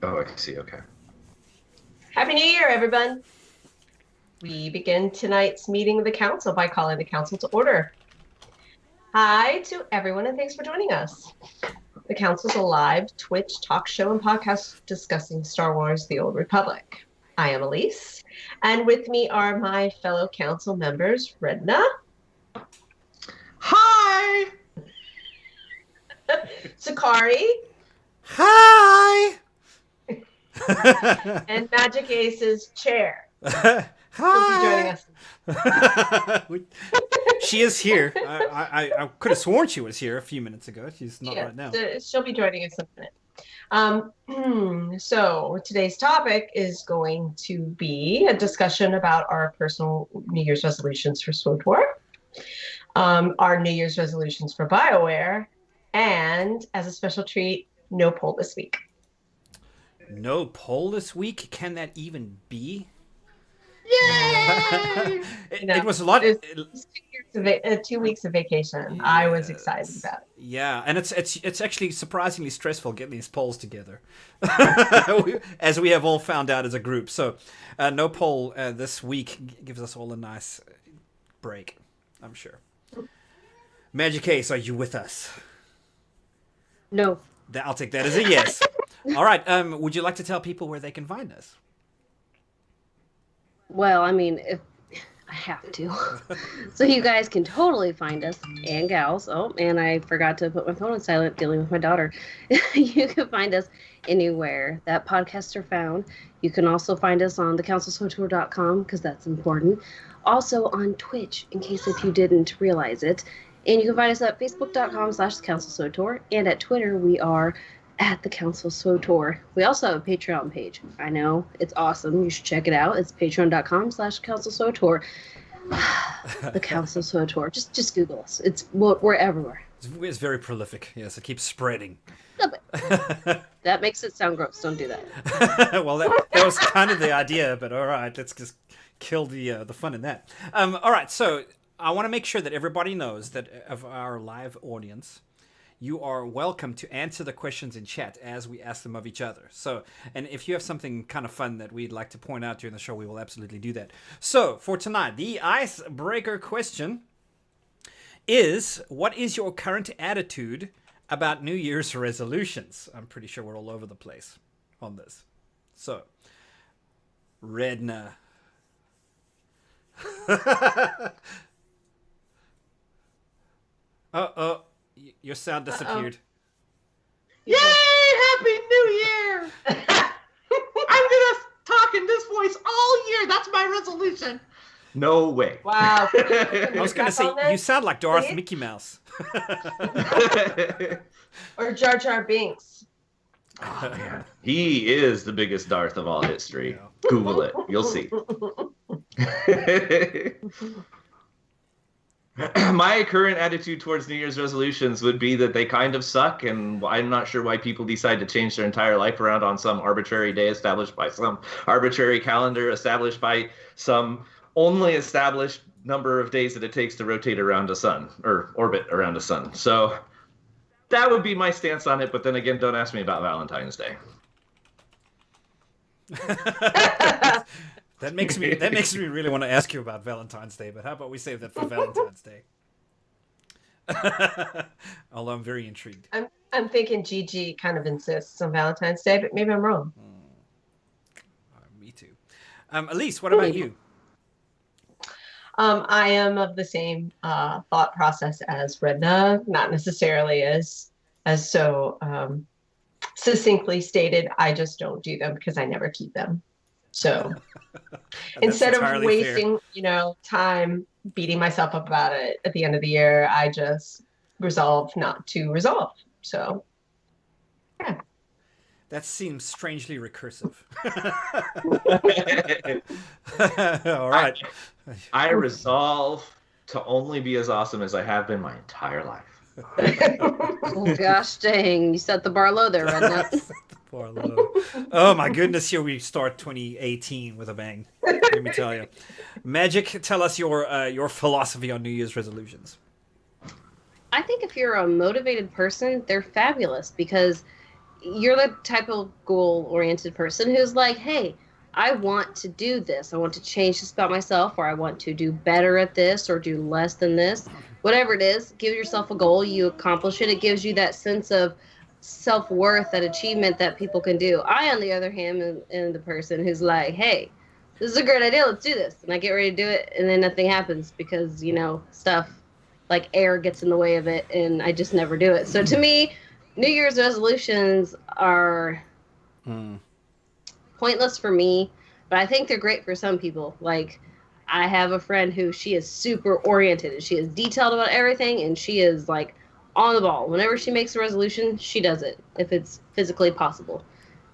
Oh, I see. Okay. Happy New Year, everyone. We begin tonight's meeting of the council by calling the council to order. Hi to everyone, and thanks for joining us. The council is a live Twitch talk show and podcast discussing Star Wars: The Old Republic. I am Elise, and with me are my fellow council members, Redna, Hi! Sakari, Hi! and Magic Ace's chair. She'll be joining Hi! us. She is here. I could have sworn she was here a few minutes ago. She's not right now. She'll be joining us in a minute. So today's topic is going to be a discussion about our personal New Year's resolutions for SWTOR, our New Year's resolutions for BioWare, and as a special treat, no poll this week. No poll this week? Can that even be? Yay! It was a lot. It's 2 weeks of vacation. I was excited about it. Yeah, and it's actually surprisingly stressful getting these polls together, as we have all found out as a group. So, no poll this week gives us all a nice break, I'm sure. Magic Ace, are you with us? No. I'll take that as a yes. All right. Would you like to tell people where they can find us? Well, I mean, if I have to. So you guys can totally find us, and gals. Oh, and I forgot to put my phone on silent dealing with my daughter. You can find us anywhere that podcasts are found. You can also find us on thecouncilswtour.com, because that's important. Also on Twitch, in case if you didn't realize it. And you can find us at facebook.com/thecouncilswtour, and at Twitter we are at the Council SWTOR. We also have a Patreon page. I know, it's awesome. You should check it out. It's patreon.com/Council SWTOR. The Council SWTOR. Just Google us. We're everywhere. It's very prolific. Yes, it keeps spreading. That makes it sound gross. Don't do that. Well, that was kind of the idea, but all right, let's just kill the fun in that. All right, so I want to make sure that everybody knows that of our live audience, you are welcome to answer the questions in chat as we ask them of each other. So, and if you have something kind of fun that we'd like to point out during the show, we will absolutely do that. So, for tonight, the icebreaker question is, what is your current attitude about New Year's resolutions? I'm pretty sure we're all over the place on this. So, Redna. Your sound disappeared. Yay! Happy New Year! I'm gonna talk in this voice all year. That's my resolution. No way. Wow. I was going to say, you sound like Darth Mickey Mouse. Or Jar Jar Binks. Oh, man. He is the biggest Darth of all history. Yeah. Google it. You'll see. My current attitude towards New Year's resolutions would be that they kind of suck, and I'm not sure why people decide to change their entire life around on some arbitrary day established by some arbitrary calendar established by some only established number of days that it takes to rotate around a sun, or orbit around a sun. So that would be my stance on it, but then again, don't ask me about Valentine's Day. That makes me really want to ask you about Valentine's Day, but how about we save that for Valentine's Day? Although I'm very intrigued. I'm thinking Gigi kind of insists on Valentine's Day, but maybe I'm wrong. Me too. Elise, what about you? I am of the same thought process as Redna, not necessarily as so succinctly stated. I just don't do them because I never keep them. So instead of wasting, time beating myself up about it at the end of the year, I just resolve not to resolve. So, yeah. That seems strangely recursive. All right. I resolve to only be as awesome as I have been my entire life. Oh, gosh dang. You set the bar low there, Redna. Oh my goodness, here we start 2018 with a bang. Let me tell you. Magic, tell us your philosophy on New Year's resolutions. I think if you're a motivated person, they're fabulous because you're the type of goal-oriented person who's like, hey, I want to do this. I want to change this about myself, or I want to do better at this, or do less than this. Whatever it is, give yourself a goal. You accomplish it. It gives you that sense of self-worth, that achievement that people can do. I, on the other hand, am the person who's like, hey, this is a great idea. Let's do this. And I get ready to do it, and then nothing happens because, stuff like air gets in the way of it, and I just never do it. So to me, New Year's resolutions are pointless for me, but I think they're great for some people. Like, I have a friend who she is super oriented, and she is detailed about everything, and she is like on the ball. Whenever she makes a resolution, she does it if it's physically possible.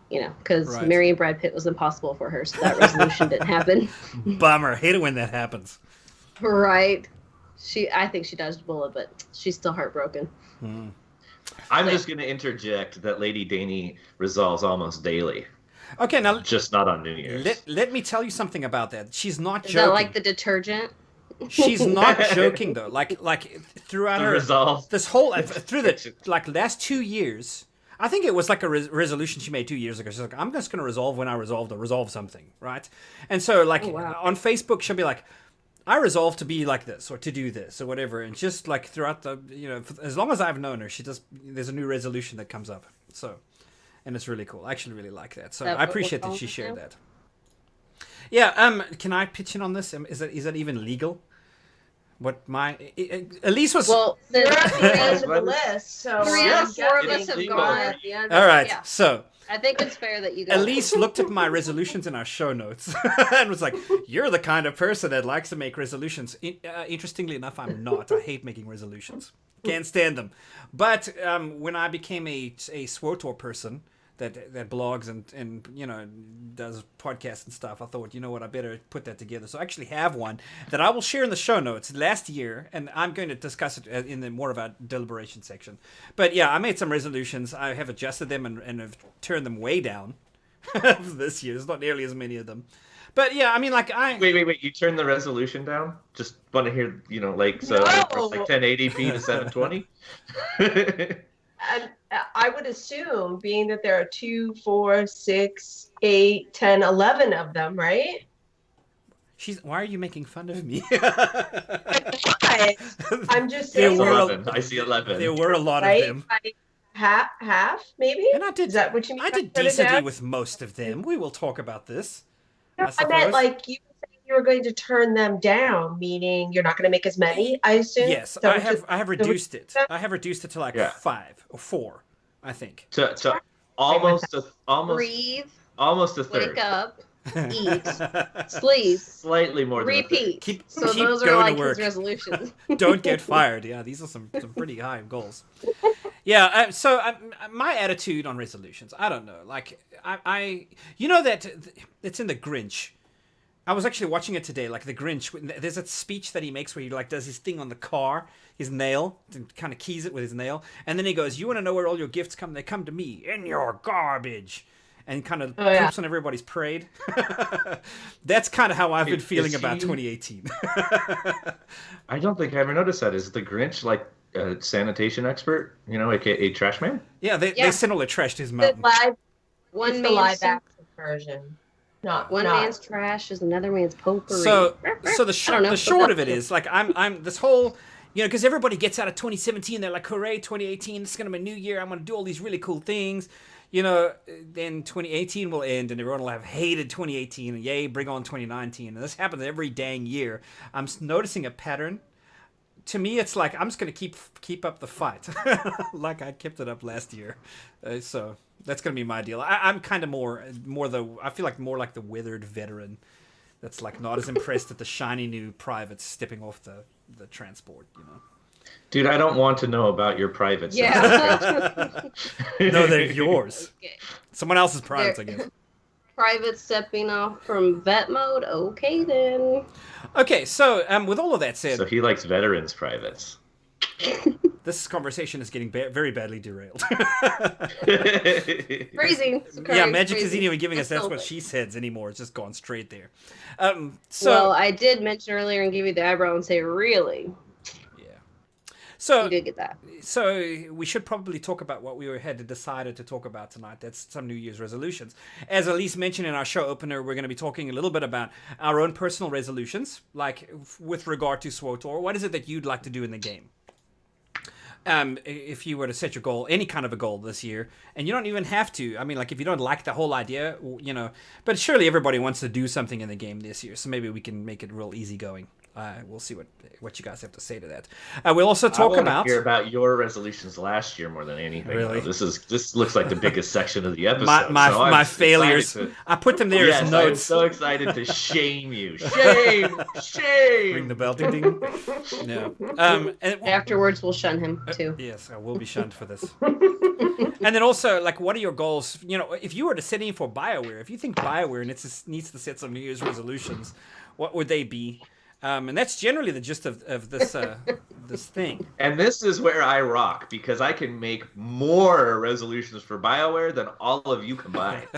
Because Right. marrying Brad Pitt was impossible for her, so that resolution didn't happen. Bummer. Hate it when that happens. Right. I think she dodged a bullet, but she's still heartbroken. I'm just going to interject that Lady Daney resolves almost daily, Okay, now just not on New Year's. let me tell you something about that. She's not Is joking. that like the detergent? She's not joking though. Like throughout The her resolve. this whole through the last 2 years, I think it was like a resolution she made 2 years ago. She's like, I'm just going to resolve when I resolve something, right? And so like on Facebook, she'll be like, I resolve to be like this or to do this or whatever. And just like throughout the, as long as I've known her, there's a new resolution that comes up. So, and it's really cool. I actually really like that. So I appreciate that she shared that. Yeah. Can I pitch in on this? Is that even legal? What Elise was. Well, You're there's at the end of the list, so three Yeah. out of four of It us is have legal. gone at the end. All right. Yeah. So I think it's fair that you guys. Elise looked at my resolutions in our show notes and was like, "You're the kind of person that likes to make resolutions." Interestingly enough, I'm not. I hate making resolutions. Can't stand them. But when I became a SWOTOR person that blogs and does podcasts and stuff, I thought, you know what, I better put that together. So I actually have one that I will share in the show notes last year, and I'm going to discuss it in the more of our deliberation section. But yeah, I made some resolutions. I have adjusted them and have turned them way down this year. There's not nearly as many of them. But yeah, I mean, like Wait. You turned the resolution down? Just want to hear, like 1080p to 720? And I would assume, being that there are 2, 4, 6, 8, 10, 11 of them, right? Why are you making fun of me? I'm just There saying. were 11. I see 11. There were a lot right? of them. Like half, maybe? And I did. Is that what you mean? I did by decently down? with most of them. We will talk about this. No, I suppose. meant like you were saying you were going to turn them down, meaning you're not going to make as many, I assume? Yes, So I have reduced it. I have reduced it to like Yeah. 5 or 4, I think. To almost a breathe, third. wake up, eat, sleep, Slightly more than a third. repeat. Keep So those are going like to work. his resolutions. Don't get fired. Yeah, these are some pretty high goals. Yeah. So my attitude on resolutions, I don't know. Like I that it's in the Grinch. I was actually watching it today, like the Grinch. There's a speech that he makes where he like does his thing on the car, his nail, and kind of keys it with his nail, and then he goes, "You want to know where all your gifts come? They come to me in your garbage," and kind of poops on everybody's parade. That's kind of how I've been feeling about 2018. I don't think I ever noticed that. Is the Grinch like a sanitation expert? AKA trash man? Yeah, they send all their trash to his mountain. It's the live action version. Not One man's trash is another man's potpourri. So the short of it is like I'm this whole because everybody gets out of 2017, they're like, hooray, 2018, this is gonna be a new year. I'm gonna do all these really cool things. Then 2018 will end and everyone will have hated 2018 and yay, bring on 2019. And this happens every dang year. I'm noticing a pattern. To me, it's like I'm just gonna keep up the fight, like I kept it up last year. So that's gonna be my deal. I'm kind of I feel like more like the withered veteran, that's like not as impressed at the shiny new privates stepping off the transport. Dude, I don't want to know about your privates. Yeah. No, they're yours. Okay. Someone else's privates, I guess. Private stepping off from vet mode. Okay, then. Okay, so with all of that said, So he likes veterans privates. this conversation is getting very badly derailed. Phrasing. Yeah, Magic isn't even giving us that's what she says anymore. It's just gone straight there. So Well, I did mention earlier and give you the eyebrow and say, really? yeah. So You did get that. So we should probably talk about what we had decided to talk about tonight. That's some New Year's resolutions. As Elise mentioned in our show opener, we're going to be talking a little bit about our own personal resolutions, like with regard to SWOTOR. What is it that you'd like to do in the game? If you were to set your goal, any kind of a goal this year, and you don't even have to. I mean, like if you don't like the whole idea, but surely everybody wants to do something in the game this year, so maybe we can make it real easygoing. We'll see what you guys have to say to that. We'll also talk about hear about your resolutions last year more than anything. Really? This looks like the biggest section of the episode. My failures. I put them there as notes. I'm so excited to shame you. Shame. Ring the bell, ding ding. No. And Afterwards, we'll shun him too. Yes, I will be shunned for this. And then also, like, what are your goals? If you were to set in for BioWare, if you think BioWare needs to set some New Year's resolutions, what would they be? And that's generally the gist of this this thing. And this is where I rock, because I can make more resolutions for BioWare than all of you combined.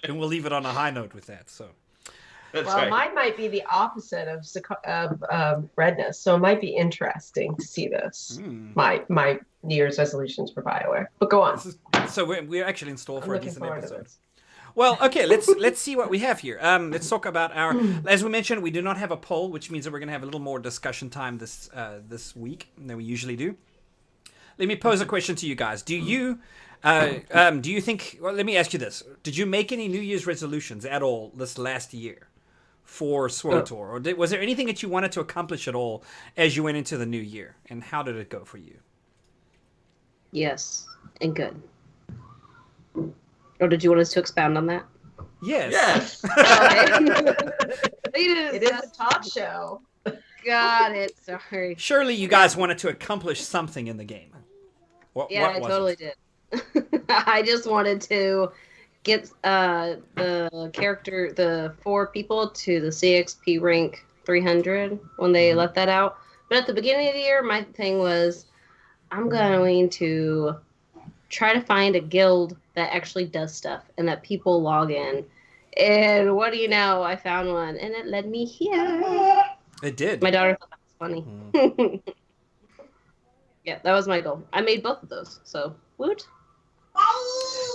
And we'll leave it on a high note with that. So. That's well, right. mine might be the opposite of redness, so it might be interesting to see this. My New Year's resolutions for BioWare, but go on. So we're actually in store for a decent episode. Well, okay, let's see what we have here. Let's talk about our. As we mentioned, we do not have a poll, which means that we're going to have a little more discussion time this week than we usually do. Let me pose a question to you guys. Do you think? Well, let me ask you this: did you make any New Year's resolutions at all this last year for SWOTOR, or was there anything that you wanted to accomplish at all as you went into the new year? And how did it go for you? Yes, and good. Or did you want us to expound on that? Yes. It is a talk show. Got it. Sorry. Surely you guys wanted to accomplish something in the game. What I totally did. I just wanted to get the 4 people to the CXP rank 300 when they let that out. But at the beginning of the year, my thing was, I'm going to try to find a guild that actually does stuff and that people log in. And what do you know? I found one, and it led me here. It did. My daughter thought that was funny. Yeah, that was my goal. I made both of those, so woot.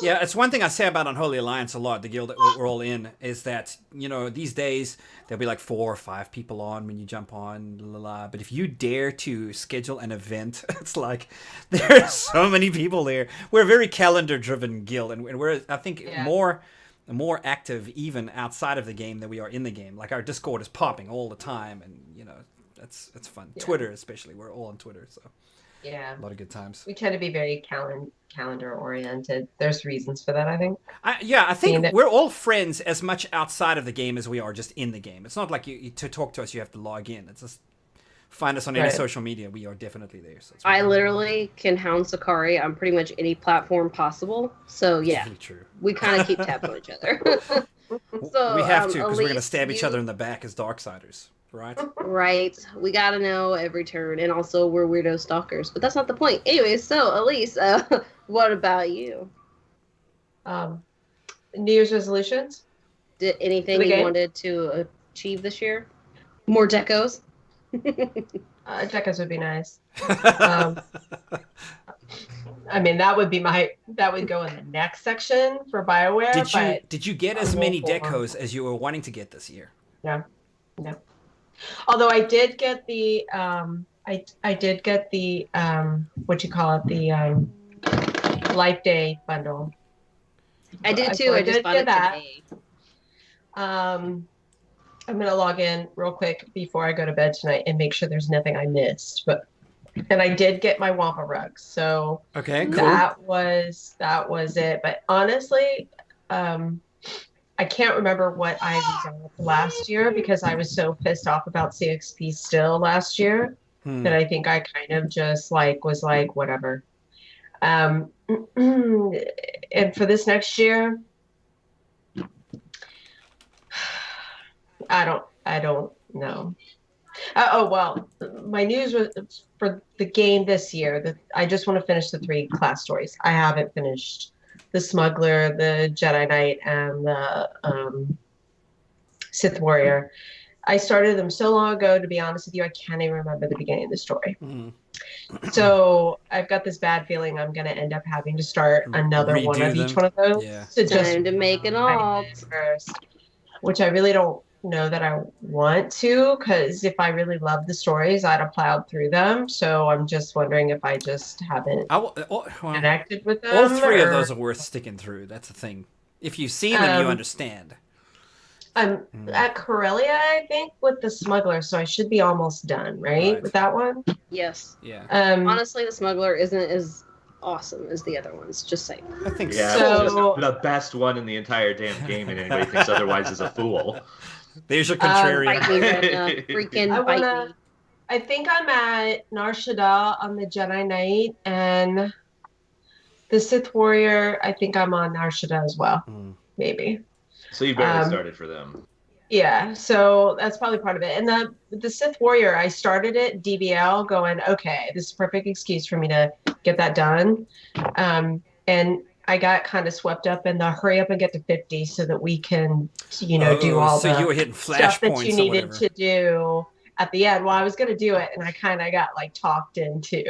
Yeah, it's one thing I say about Unholy Alliance a lot, the guild that we're all in, is that, these days there'll be like 4 or 5 people on when you jump on, but if you dare to schedule an event, it's like there's so many people there. We're a very calendar-driven guild, and we're, I think, more active even outside of the game than we are in the game. Like our Discord is popping all the time, and it's fun. Yeah. Twitter especially, we're all on Twitter, so. Yeah. A lot of good times. We tend to be very calendar oriented. There's reasons for that, I think. I think we're all friends as much outside of the game as we are just in the game. It's not like to talk to us, you have to log in. It's just find us on any social media. We are definitely there. So I literally can hound Sakari on pretty much any platform possible. So yeah, really true. We kind of keep tabs on each other. So we have to, because we're going to stab each other in the back as Darksiders. Right. We gotta know every turn, and also we're weirdo stalkers, but that's not the point. Anyway, so Elise, what about you? New Year's resolutions? Did anything you wanted to achieve this year? More decos? Decos would be nice. I mean, that would go in the next section for BioWare. Did you get as many decos as you were wanting to get this year? No. Although I did get the Life Day bundle. I did too. I just bought it today. I'm gonna log in real quick before I go to bed tonight and make sure there's nothing I missed. And I did get my Wampa rugs, so okay, cool. That was it. But honestly, I can't remember what I resolved last year because I was so pissed off about CXP still last year that I think I kind of just was like, whatever. And for this next year, I don't know. Well, my news was for the game this year that I just want to finish the 3 class stories. I haven't finished the Smuggler, the Jedi Knight, and the Sith Warrior. I started them so long ago, to be honest with you, I can't even remember the beginning of the story. Mhm. So I've got this bad feeling I'm going to end up having to start another one Redo of each them. one of those Yeah. to just Time to make an alt. first, which I really don't know that I want to, because if I really love the stories, I'd have plowed through them. So I'm just wondering if I just haven't Well, connected with them. all three of or- those are worth sticking through. That's the thing. If you've seen them, you understand. I'm at Corellia, I think, with the smuggler, so I should be almost done, right? With that one. Yes. Yeah. Honestly, the smuggler isn't as awesome as the other ones. Just saying. I think Yeah, So- it's just the best one in the entire damn game, and anybody thinks otherwise is a fool. There's your contrarian. Bite me, Redna. Freaking bite me. I think I'm at Nar Shaddaa on the Jedi Knight, and the Sith Warrior, I think I'm on Nar Shaddaa as well. Maybe. So you barely started for them. Yeah, so that's probably part of it. And the Sith Warrior, I started it DBL going, okay, this is a perfect excuse for me to get that done. And I got kind of swept up in the hurry up and get to 50 so that we can, do all so the you were hitting flash stuff that points you or needed whatever. to do at the end. Well, I was going to do it, and I kind of got like talked into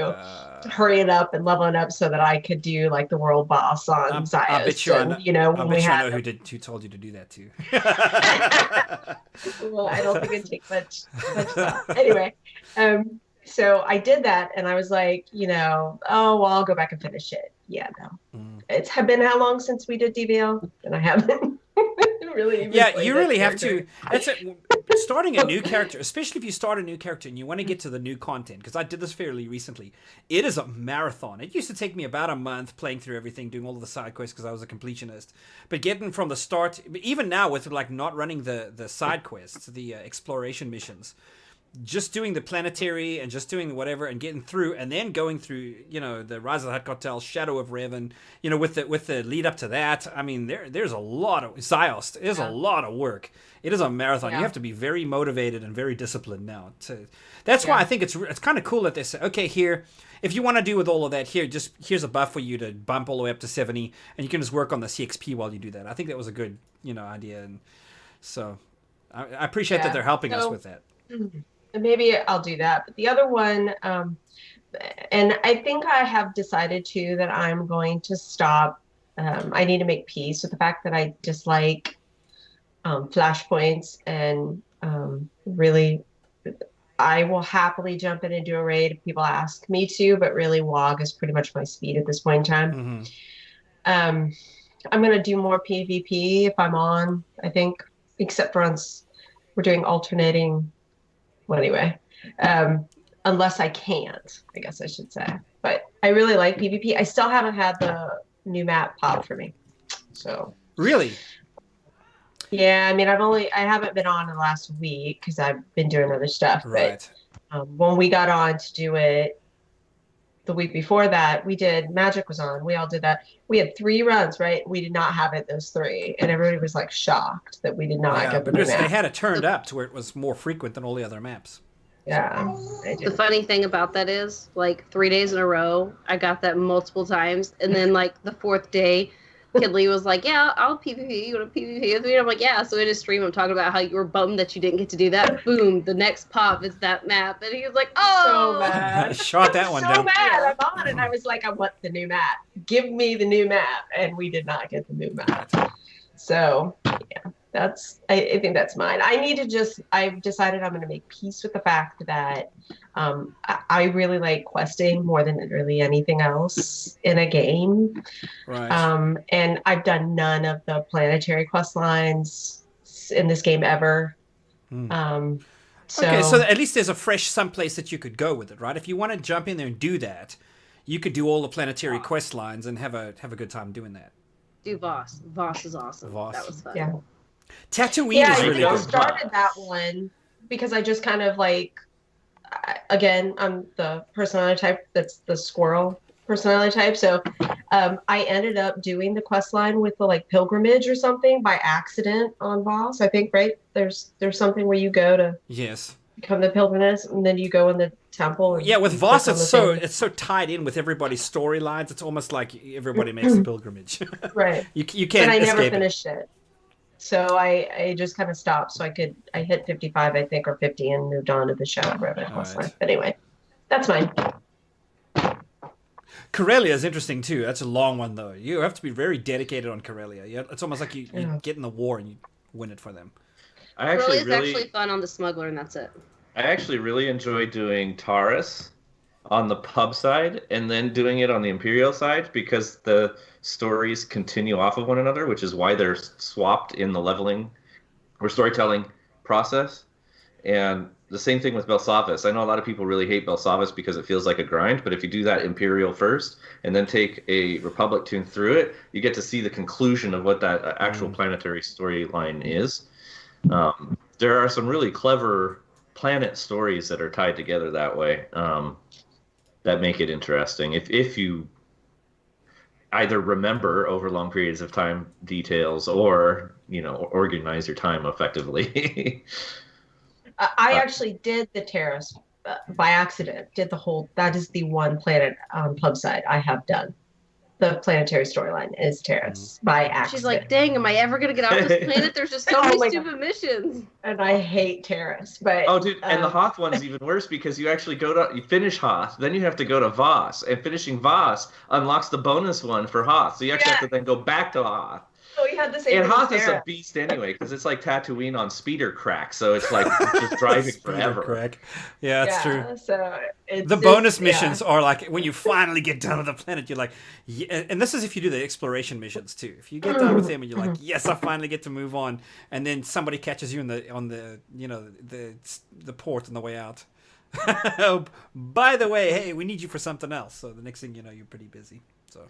hurrying up and leveling up so that I could do like the world boss on Zios. I bet you, and, when we had who told you to do that too. well, I don't think it'd take much thought. Anyway, so I did that, and I was like, oh, well, I'll go back and finish it. Yeah, no. It's been how long since we did DBL? And I haven't really even played you really have character. to. That's it. Starting a new character, especially if you start a new character and you want to get to the new content, because I did this fairly recently. It is a marathon. It used to take me about a month playing through everything, doing all of the side quests because I was a completionist. But getting from the start, even now with like not running the side quests, the exploration missions, just doing the planetary and just doing whatever and getting through and then going through, the Rise of the Hutt Cartel, Shadow of Revan, with the lead up to that. I mean, there's a lot of Zios. There's a lot of work. It is a marathon. You have to be very motivated and very disciplined now. That's why I think it's kind of cool that they say, okay, here, if you want to do with all of that, here's a buff for you to bump all the way up to 70, and you can just work on the CXP while you do that. I think that was a good, idea, and so I appreciate that they're helping us with that. Maybe I'll do that. But the other one, and I think I have decided too that I'm going to stop. I need to make peace with the fact that I dislike flashpoints, and really, I will happily jump in and do a raid if people ask me to, but really WoG is pretty much my speed at this point in time. I'm going to do more PvP if I'm on, I think, except for we're doing alternating. Well, anyway, unless I can't, I guess I should say. But I really like PvP. I still haven't had the new map pop for me. So really, yeah. I mean, I haven't been on in the last week because I've been doing other stuff. Right. But when we got on to do it the week before that, Magic was on. We all did that. We had 3 runs, right? We did not have it those 3, and everybody was like shocked that we did not get the new map. They had it turned up to where it was more frequent than all the other maps. Yeah. The funny thing about that is, like, 3 days in a row, I got that multiple times, and then like the 4th day, Kidley was like, "Yeah, I'll PvP. You want to PvP with me?" And I'm like, "Yeah." So in his stream, I'm talking about how you were bummed that you didn't get to do that. Boom! The next pop is that map, and he was like, "Oh!" So mad. Shot that one down. So mad. I'm on, and I was like, "I want the new map. Give me the new map." And we did not get the new map. So yeah, I think that's mine. I've decided I'm going to make peace with the fact that I really like questing more than really anything else in a game. Right. And I've done none of the planetary quest lines in this game ever. Okay, so at least there's a fresh someplace that you could go with it, right? If you want to jump in there and do that, you could do all the planetary quest lines and have a good time doing that. Do Voss. Voss is awesome. Voss. That was fun. Yeah. Tatooine is really I good. started that one because I just kind of like, again, I'm the personality type that's the squirrel personality type. So I ended up doing the quest line with the like pilgrimage or something by accident on Voss. I think, right? There's something where you go to become the pilgrimage, and then you go in the temple. And with Voss, it's so tied in with everybody's storylines. It's almost like everybody makes the pilgrimage. Right. You can't. And I never escape finished it. So I just kind of stopped. So I hit 55, I think, or 50 and moved on to the show I wrote it last right. time. But anyway, that's mine. Corellia is interesting too. That's a long one though. You have to be very dedicated on Corellia. It's almost like you Yeah. get in the war and you win it for them. I actually It's actually fun on the Smuggler, and that's it. I actually really enjoy doing Taurus on the pub side and then doing it on the Imperial side because the stories continue off of one another, which is why they're swapped in the leveling or storytelling process. And the same thing with Belsavis. I know a lot of people really hate Belsavis because it feels like a grind, but if you do that Imperial first and then take a Republic tune through it, you get to see the conclusion of what that actual planetary storyline is. There are some really clever planet stories that are tied together that way that make it interesting. If you either remember over long periods of time details or organize your time effectively. I actually did the terrace by accident. Did the whole. That is the one planet on pub side I have done. The planetary storyline is Terrace by accident. She's like, dang, am I ever going to get off this planet? There's just so many stupid missions. And I hate Terrace. But oh, dude, and the Hoth one's even worse because you actually you finish Hoth, then you have to go to Voss, and finishing Voss unlocks the bonus one for Hoth. So you actually have to then go back to Hoth. Oh, we had the same. And Hoth is a beast anyway because it's like Tatooine on speeder crack, so it's like just driving forever. Crack. Yeah, that's true. So the bonus missions are like when you finally get done with the planet, you're like, yeah, and this is if you do the exploration missions too. If you get done with them and you're like, yes, I finally get to move on, and then somebody catches you on the the port on the way out. Oh, by the way, hey, we need you for something else. So the next thing you know, you're pretty busy. So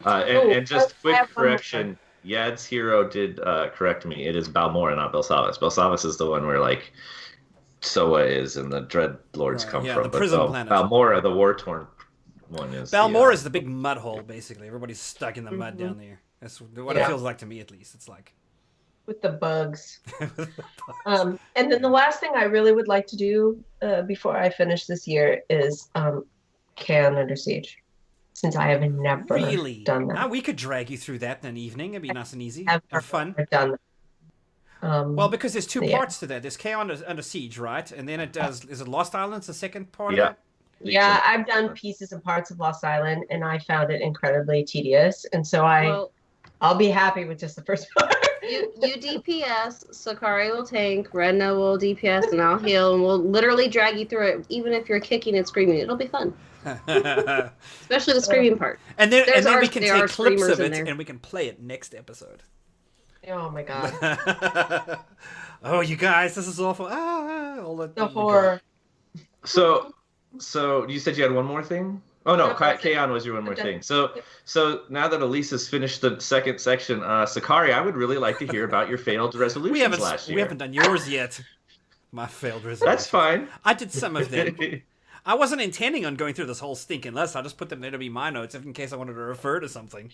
and just quick correction. Yad's hero did correct me. It is Balmora, not Belsavis. Belsavis is the one where like Soa is and the Dread Lords come from. The prison planet. Balmora, the war-torn one is. Balmora is the big mud hole, basically. Everybody's stuck in the mud down there. That's what it feels like to me, at least. It's like with the bugs. And then the last thing I really would like to do before I finish this year is Kaon Under Siege. Since I have never done that. We could drag you through that in an evening. It'd be nice and easy. Have fun. Done that. Well, because there's two parts to that. There's Kaon Under Siege, right? And then it does. Is it Lost Islands, the second part of it? Yeah, I've done pieces and parts of Lost Island, and I found it incredibly tedious. And so I'll be happy with just the first part. You DPS, Sakari will tank, Redna will DPS, and I'll heal, and we'll literally drag you through it, even if you're kicking and screaming. It'll be fun. Especially the screaming part. And then we can take clips of it and we can play it next episode. Oh my god. Oh, you guys, this is awful. All the horror. So you said you had one more thing? Oh no, Kaon was your one more thing. So now that Elise has finished the second section, Sakari, I would really like to hear about your failed resolutions last year. We haven't done yours yet. My failed resolutions. That's fine. I did some of them. I wasn't intending on going through this whole stinking list. I just put them there to be my notes in case I wanted to refer to something.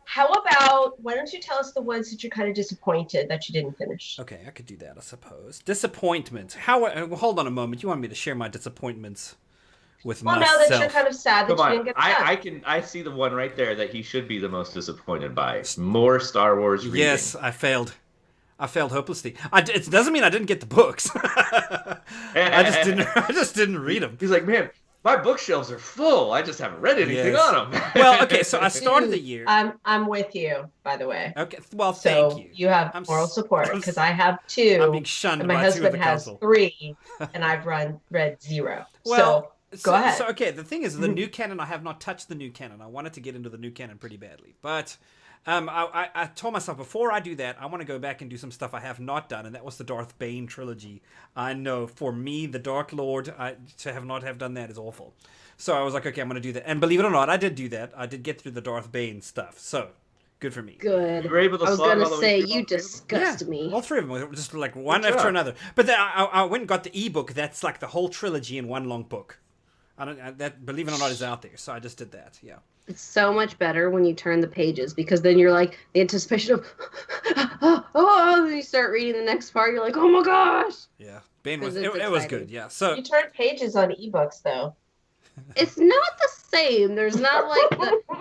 How about, why don't you tell us the ones that you're kind of disappointed that you didn't finish? Okay, I could do that, I suppose. Disappointment. Hold on a moment. You want me to share my disappointments with myself? Well, now that you're kind of sad that you didn't get that. I see the one right there that he should be the most disappointed by. More Star Wars reading. Yes, I failed. I failed hopelessly. It doesn't mean I didn't get the books. I just didn't read them. He's like, man, my bookshelves are full. I just haven't read anything on them. Well, okay, so I started the year. I'm with you, by the way. Okay, well, thank you. You have moral support because I have 2. I'm being shunned and my by husband 2 of the has council. 3, and I've read 0. Well, go ahead. So, okay, the thing is, the new canon, I have not touched the new canon. I wanted to get into the new canon pretty badly, but I told myself before I do that, I want to go back and do some stuff I have not done, and that was the Darth Bane trilogy. I know for me, the Dark Lord, to have done that is awful. So I was like, okay, I'm going to do that. And believe it or not, I did do that. I did get through the Darth Bane stuff. So good for me. Good. You were able to I was going to say, you disgust me. All 3 of them, just like one after another. But then I went and got the ebook. That's like the whole trilogy in one long book. That, believe it or not, is out there. So I just did that. Yeah. It's so much better when you turn the pages because then you're like the anticipation of and you start reading the next part. You're like, oh my gosh. Yeah, Bane was it was good. Yeah, so you turn pages on ebooks though. It's not the same. There's not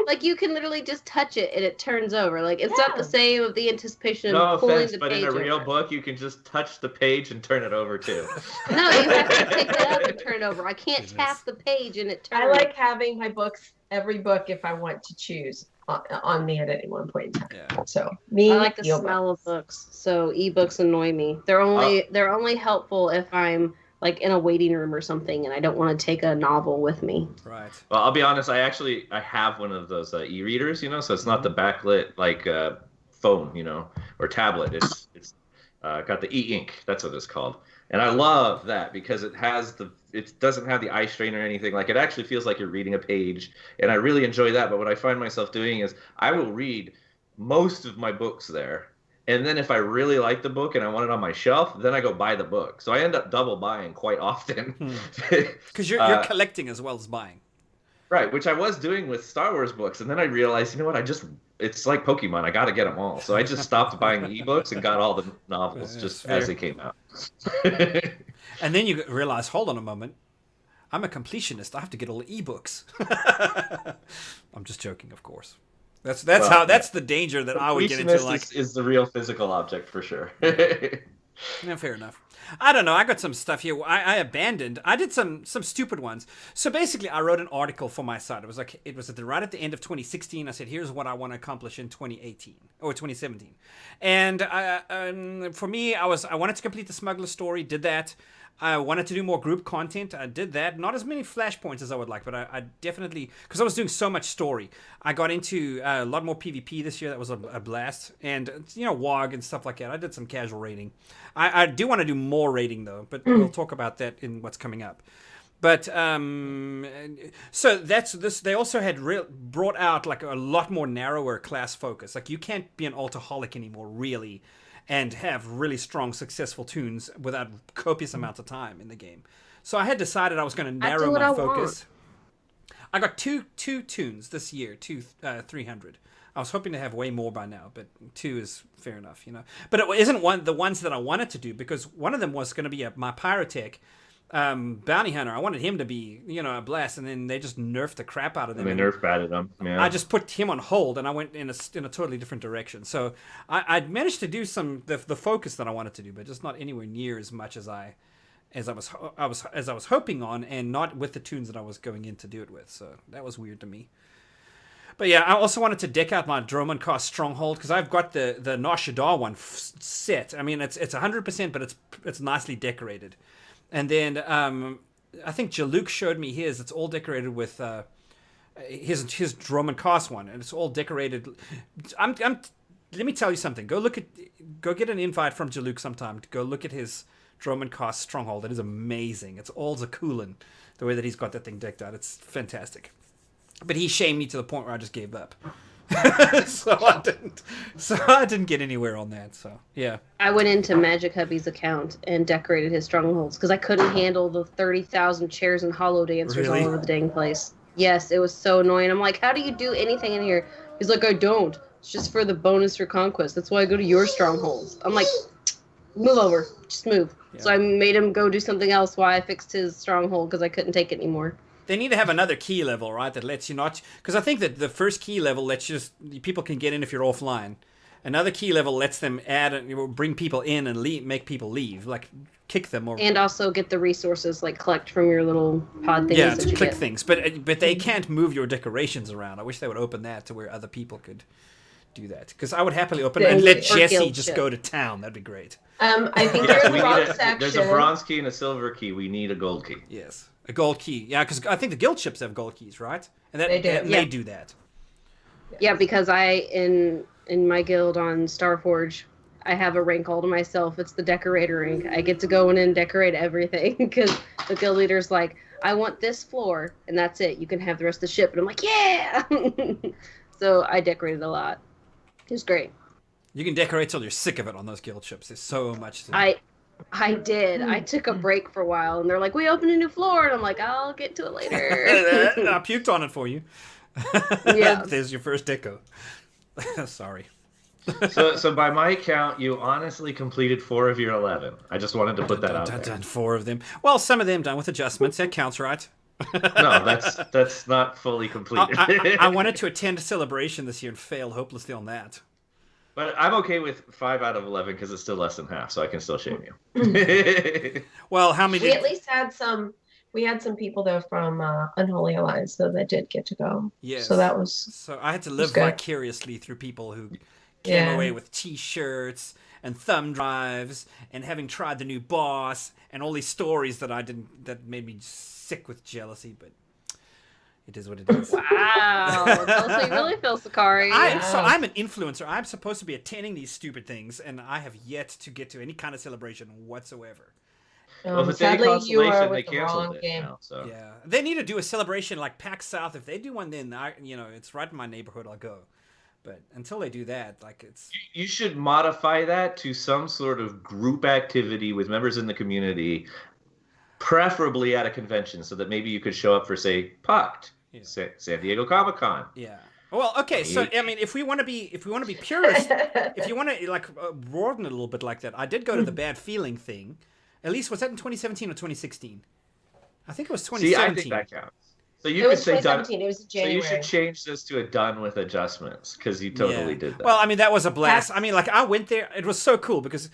like you can literally just touch it and it turns over. Like it's not the same of the anticipation No of pulling offense, the but page in a real over. book, you can just touch the page and turn it over too. No, you have to pick it up and turn it over. I can't tap the page and it turns. I like having my books, every book, if I want to choose on me at any one point in time. Yeah. So me, I like the smell of books. So ebooks annoy me. They're only helpful if I'm like in a waiting room or something and I don't want to take a novel with me. Right. Well, I'll be honest. I have one of those e-readers, so it's not the backlit like phone, or tablet. It's got the e-ink. That's what it's called. And I love that because it doesn't have the eye strain or anything. Like it actually feels like you're reading a page, and I really enjoy that. But what I find myself doing is I will read most of my books there, and then if I really like the book and I want it on my shelf, then I go buy the book. So I end up double buying quite often. Because you're collecting as well as buying. Right, which I was doing with Star Wars books, and then I realized, you know what? It's like Pokemon. I got to get them all. So I just stopped buying the ebooks and got all the novels as they came out. And then you realize, hold on a moment, I'm a completionist. I have to get all the ebooks. I'm just joking, of course. That's the danger that I would get into. Like, is the real physical object for sure. Yeah, fair enough. I don't know. I got some stuff here. I abandoned. I did some stupid ones. So basically, I wrote an article for my site. It was right at the end of 2016. I said, "Here's what I want to accomplish in 2018 or 2017." And for me, I wanted to complete the smuggler story. Did that. I wanted to do more group content. I did that. Not as many flashpoints as I would like, but I definitely, because I was doing so much story, I got into a lot more PvP this year. That was a blast. And, WoG and stuff like that. I did some casual raiding. I do want to do more raiding, though, but we'll talk about that in what's coming up. But, so that's this. They also had brought out like a lot more narrower class focus. Like you can't be an altaholic anymore, really, and have really strong, successful tunes without copious amounts of time in the game. So I had decided I was going to narrow my focus. I got two tunes this year, 300. I was hoping to have way more by now, but 2 is fair enough, But it isn't the ones that I wanted to do, because one of them was going to be my Pyrotech bounty hunter. I wanted him to be, a blast, and then they just nerfed the crap out of them. And they nerf batted him. Yeah. I just put him on hold, and I went in a totally different direction. So I managed to do the focus that I wanted to do, but just not anywhere near as much as I was hoping on, and not with the tunes that I was going in to do it with. So that was weird to me. But yeah, I also wanted to deck out my Dromancast Stronghold, because I've got the Nar Shaddaa one set. I mean, it's 100%, but it's nicely decorated. And then I think Jaluk showed me his. It's all decorated with his Dromancast one, and it's all decorated. Let me tell you something. Go get an invite from Jaluk sometime. Go look at his Dromancast Stronghold. It is amazing. It's all Zakulan, the way that he's got that thing decked out. It's fantastic. But he shamed me to the point where I just gave up. so I didn't get anywhere on that. So yeah, I went into Magic Hubby's account and decorated his strongholds because I couldn't handle the 30,000 chairs and hollow dancers all over the dang place. Yes, it was so annoying. I'm like, how do you do anything in here? He's like, I don't. It's just for the bonus for conquest. That's why I go to your strongholds. I'm like, move over, just move. Yeah. So I made him go do something else while I fixed his stronghold because I couldn't take it anymore. They need to have another key level, right? That lets you not, because I think that the first key level lets people can get in if you're offline. Another key level lets them bring people in and make people leave, like kick them or. And also get the resources, like collect from your little pod things. Yeah, to click things, but they can't move your decorations around. I wish they would open that to where other people could do that, because I would happily open it and let Jesse just go to town. That'd be great. I think there's a wrong section. There's a bronze key and a silver key. We need a gold key. Yes. A gold key, yeah, because I think the guild ships have gold keys, right? And they do. They do that. Yeah, because in my guild on Starforge, I have a rank all to myself. It's the decorator rank. I get to go in and decorate everything because the guild leader's like, I want this floor, and that's it. You can have the rest of the ship. And I'm like, yeah! So I decorated a lot. It was great. You can decorate till you're sick of it on those guild ships. There's so much to do. I did. I took a break for a while, and they're like, we opened a new floor, and I'm like, I'll get to it later. I puked on it for you. Yeah. There's your first deco. Sorry. So by my count, you honestly completed 4 of your 11. I just wanted to put that out there. Done 4 of them. Well, some of them done with adjustments. That counts, right? No, that's not fully completed. I wanted to attend a celebration this year and failed hopelessly on that. But I'm okay with 5 out of 11 because it's still less than half, so I can still shame you. Well, how many? We at least had some. We had some people though from Unholy Alliance though that did get to go. Yes. So that was. So I had to live good. vicariously through people who came Yeah. away with T-shirts and thumb drives and having tried the new boss and all these stories that I didn't that made me sick with jealousy, but it is what it is. Wow. So you really feel Sakari. I'm an influencer. I'm supposed to be attending these stupid things, and I have yet to get to any kind of celebration whatsoever. Well, if it's Sadly, any you are consolation, they with the canceled wrong it game. now. So Yeah, they need to do a celebration like PAX South. If they do one, then it's right in my neighborhood. I'll go. But until they do that, like it's you should modify that to some sort of group activity with members in the community, preferably at a convention, so that maybe you could show up for, say, PUCT, San Diego Comic-Con. yeah. Well, okay. So I mean, if we want to be purist, if you want to like broaden it a little bit like that, I did go to the Bad Feeling thing. At least was that in 2017 or 2016? I think it was 2017. See, I think that counts. So you It could was say done. 2017. It was So January. you should change this to a done with adjustments because you totally did that. Well, I mean, that was a blast. I mean, like I went there. It was so cool because,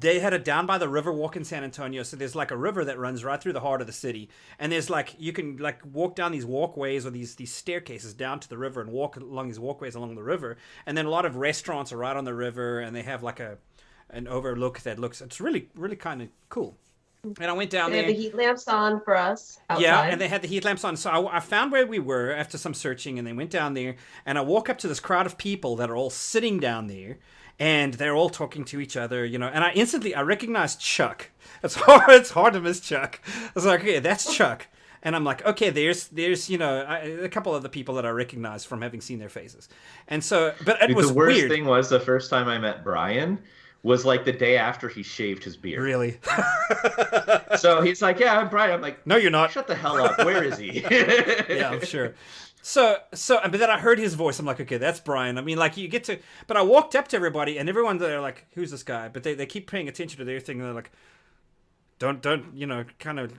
they had it down by the river walk in San Antonio. So there's like a river that runs right through the heart of the city, and there's like you can like walk down these walkways or these staircases down to the river and walk along these walkways along the river. And then a lot of restaurants are right on the river, and they have like an overlook that looks. It's really really kind of cool. And I went down They there. had the heat lamps on for us outside. Yeah, and they had the heat lamps on. So I found where we were after some searching, and then went down there, and I walk up to this crowd of people that are all sitting down there, and they're all talking to each other, and I recognized Chuck. It's hard to miss Chuck. I was like, okay, that's Chuck. And I'm like, okay, there's a couple of the people that I recognize from having seen their faces. And so, but it was the worst weird. thing was the first time I met Brian was like the day after he shaved his beard. Really? So he's like, yeah, I'm Brian. I'm like, No, you're not. shut the hell up. Where is he? Yeah, I'm sure. So, but then I heard his voice. I'm like, okay, that's Brian. I mean, like you get to, but I walked up to everybody, and everyone they're like, who's this guy? But they keep paying attention to their thing, and they're like, don't, kind of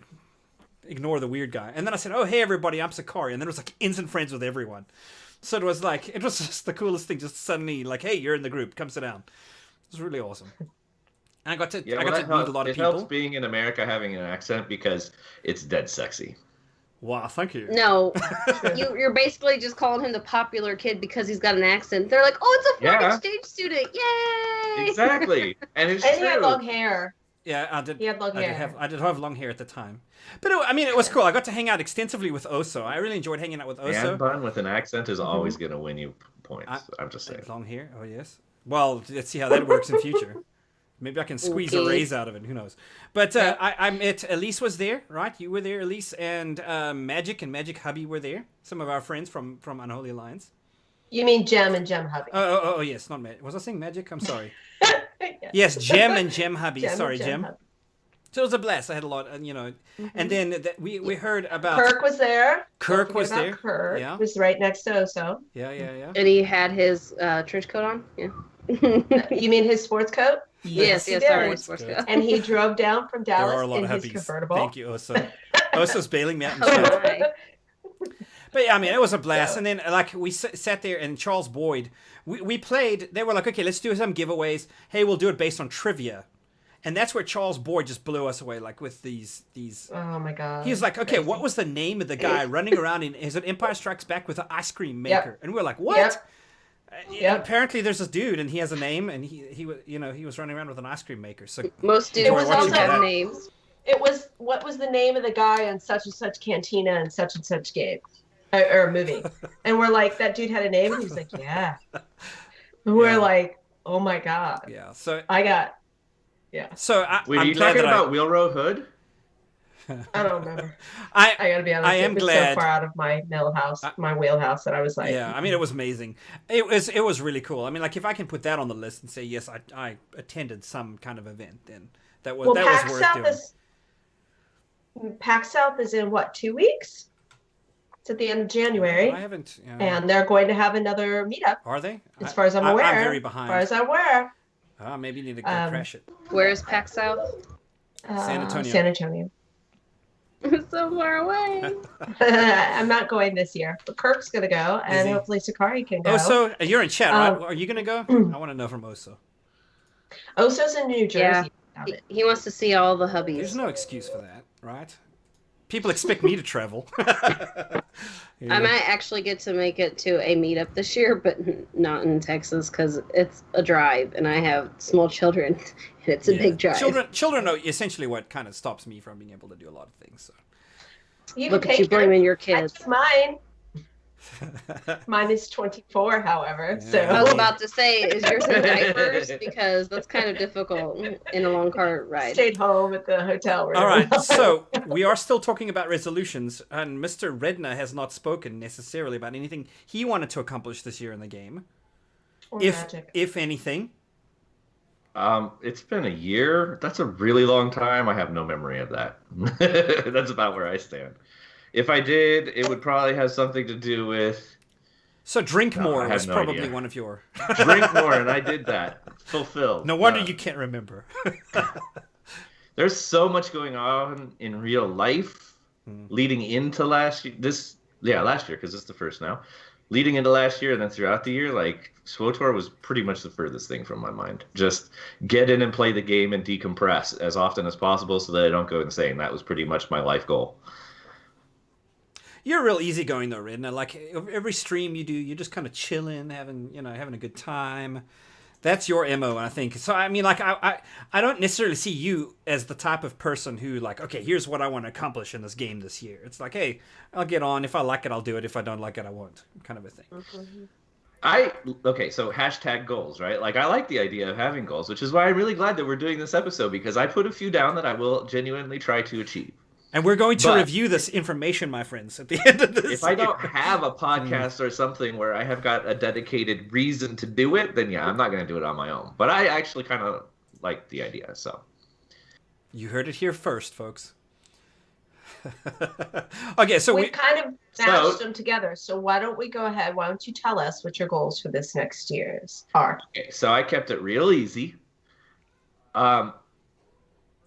ignore the weird guy. And then I said, oh, hey everybody, I'm Sakari, and then it was like instant friends with everyone. So it was just the coolest thing. Just suddenly like, hey, you're in the group. Come sit down. It was really awesome. And I got to meet a lot of it people. helps being in America having an accent because it's dead sexy. Wow, thank you. No, you're basically just calling him the popular kid because he's got an accent. They're like, oh, it's a foreign exchange student. Yay! Exactly. And it's And true. he had long hair. Yeah, I did. He had long hair. I did have long hair at the time, but it was cool. I got to hang out extensively with Oso. I really enjoyed hanging out with Oso. Man bun with an accent is always going to win you points. I'm just saying. Long hair. Oh yes. Well, let's see how that works in future. Maybe I can squeeze a raise out of it. Who knows? But I met Elise was there, right? You were there, Elise, and Magic and Magic Hubby were there. Some of our friends from Unholy Alliance. You mean Gem and Gem Hubby? Oh, yes, not Magic. Was I saying Magic? I'm sorry. Yes, Gem and Gem Hubby. Sorry, Gem. Hubby. So it was a blast. I had a lot, and then we heard about Kirk was there. Kirk was there. Kirk Yeah. was right next to Oso. Yeah. And he had his trench coat on. Yeah. You mean his sports coat? Yes, he sorry, did. sports coat. And he drove down from There are a Dallas lot in of his hubbies. convertible. Thank you, Oso. Oso's bailing me out. Oh my. But yeah, I mean, it was a blast. And then, like, we sat there, and Charles Boyd, we played. They were like, okay, let's do some giveaways. Hey, we'll do it based on trivia. And that's where Charles Boyd just blew us away, like, with these. Oh, my God. He was like, okay, what was the name of the guy running around in, is it Empire Strikes Back with an ice cream maker? Yep. And we were like, what? Yep. Apparently there's this dude, and he has a name, and he was running around with an ice cream maker. So Most dudes was also- have names. It was, what was the name of the guy on such and such cantina and such game? Or movie. And we're like, that dude had a name? And he was like, yeah. And we're like, oh, my God. yeah, so So Wait, are I'm you glad talking that about Wheelrow Hood? I don't remember. I I gotta be honest. I am it was glad. so far out of my my wheelhouse that I was like, Yeah, I mean, it was amazing. It was really cool. I mean, like, if I can put that on the list and say, yes, I attended some kind of event, then that was PAX worth South doing. PAX South is in what, 2 weeks? It's at the end of January, I haven't. and they're going to have another meetup. Are they? As far as I'm aware. I'm very behind. As far as I'm aware. Maybe you need to go crash it. Where is PAX South? San Antonio. San Antonio. It's so far away. I'm not going this year, but Kirk's gonna go, and he? hopefully Sakari can go. Oso, you're in chat, right? Um, Are you gonna go? I want to know from Oso. Oso's in New Yeah. Jersey. About it. He wants to see all the There's hubbies. no excuse for that, right? People expect me to travel. I might actually get to make it to a meetup this year, but not in Texas because it's a drive, and I have small children, and it's a big drive. Children are essentially what kind of stops me from being able to do a lot of things. So. You Look can at you take yours. blaming your I kids. took mine. Mine is 24, however. Yeah. So I was about to say, is yours in diapers? Because that's kind of difficult in a long car ride. stayed home at the hotel room. All right, so we are still talking about resolutions, and Mr. Redner has not spoken necessarily about anything he wanted to accomplish this year in the game, Or if magic. anything. It's been a year. That's a really long time. I have no memory of that. That's about where I stand. If I did, it would probably have something to do with So drink No, more I have was no probably idea. one of your. drink more, and I did that. Fulfilled. No wonder you can't remember. There's so much going on in real life leading into last year. Last year, because it's the first now. Leading into last year and then throughout the year, like SWTOR was pretty much the furthest thing from my mind. Just get in and play the game and decompress as often as possible so that I don't go insane. That was pretty much my life goal. You're real easygoing though, Redna. Like every stream you do, you're just kind of chilling, having a good time. That's your MO, I think. So I mean, like I don't necessarily see you as the type of person who like, okay, here's what I want to accomplish in this game this year. It's like, hey, I'll get on. If I like it, I'll do it. If I don't like it, I won't. Kind of a thing. So hashtag goals, right? Like I like the idea of having goals, which is why I'm really glad that we're doing this episode because I put a few down that I will genuinely try to achieve. And we're going to But- review this information, my friends, at the end of this. If I don't year. have a podcast or something where I have got a dedicated reason to do it, then yeah, I'm not going to do it on my own. But I actually kind of like the idea, so. You heard it here first, folks. Okay, so We've kind of mashed So- them together. So why don't we go ahead? Why don't you tell us what your goals for this next year's are? Okay, so I kept it real easy.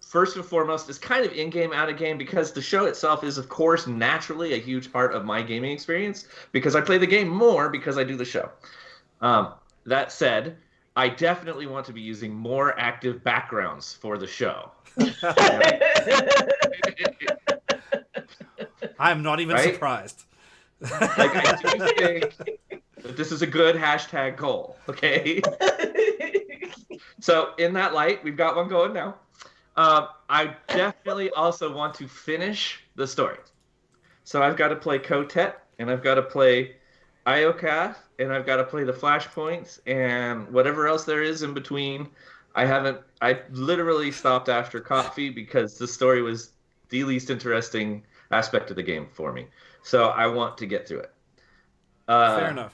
First and foremost, it's kind of in-game, out-of-game because the show itself is, of course, naturally a huge part of my gaming experience because I play the game more because I do the show. That said, I definitely want to be using more active backgrounds for the show. I'm not even Right? surprised. Like, I do think that this is a good hashtag goal, okay? So in that light, we've got one going now. I definitely also want to finish the story. So I've got to play Kotet, and I've got to play Iocath, and I've got to play the Flashpoints, and whatever else there is in between. I literally stopped after Coffee because the story was the least interesting aspect of the game for me. So I want to get through it. Fair enough.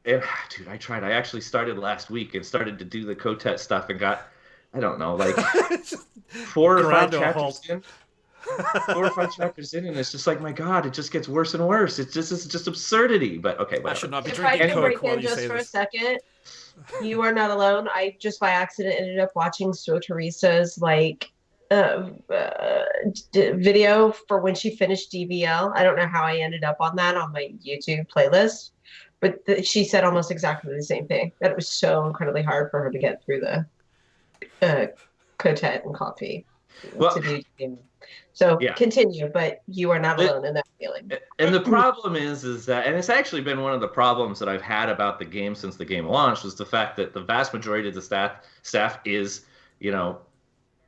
And, dude, I tried. I actually started last week and started to do the Kotet stuff and got, I don't know, like 4 or 5 Ground to a chapters halt. in. 4 or 5 chapters in, and it's just like, my God, it just gets worse and worse. It's just absurdity. But okay, I whatever. should not be If I drinking can Coke break while in you just say for a this. second, you are not alone. I just by accident ended up watching Teresa's video for when she finished DVL. I don't know how I ended up on that on my YouTube playlist, but she said almost exactly the same thing. That it was so incredibly hard for her to get through the Kotet and Coffee. Well- to do gaming. So Yeah. continue, but you are not alone in that feeling. And the problem is that, and it's actually been one of the problems that I've had about the game since the game launched, was the fact that the vast majority of the staff is,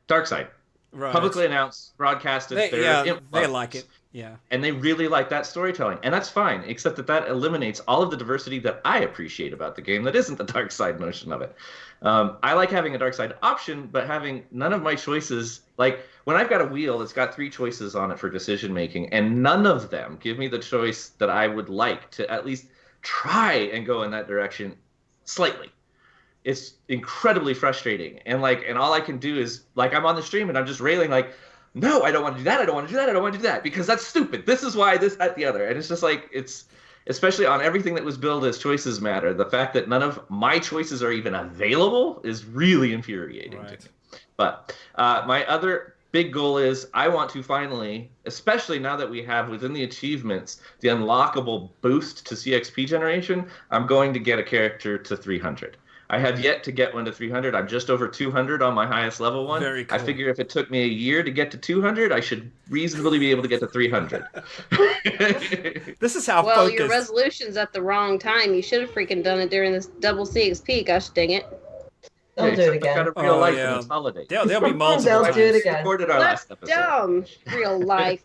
dark side. Right. Publicly announced, broadcasted. They influenced. like it. Yeah. And they really like that storytelling. And that's fine, except that eliminates all of the diversity that I appreciate about the game that isn't the dark side notion of it. I like having a dark side option, but having none of my choices, like when I've got a wheel that's got 3 choices on it for decision making, and none of them give me the choice that I would like to at least try and go in that direction slightly. It's incredibly frustrating. And all I can do is, I'm on the stream and I'm just railing no, I don't want to do that. I don't want to do that. I don't want to do that because that's stupid. This is why this, that, the other. And it's just it's especially on everything that was billed as choices matter. The fact that none of my choices are even available is really infuriating to Right. me. But my other big goal is I want to finally, especially now that we have within the achievements the unlockable boost to CXP generation, I'm going to get a character to 300. I have yet to get one to 300. I'm just over 200 on my highest level one. Very cool. I figure if it took me a year to get to 200, I should reasonably be able to get to 300. This is how Well, focused. your resolution's at the wrong time. You should have freaking done it during this double CXP. Gosh dang it. They'll do it I've got again. a real life yeah. and it's holiday. There'll be multiple They'll times. do it again. Recorded our That's last episode. dumb. Real life.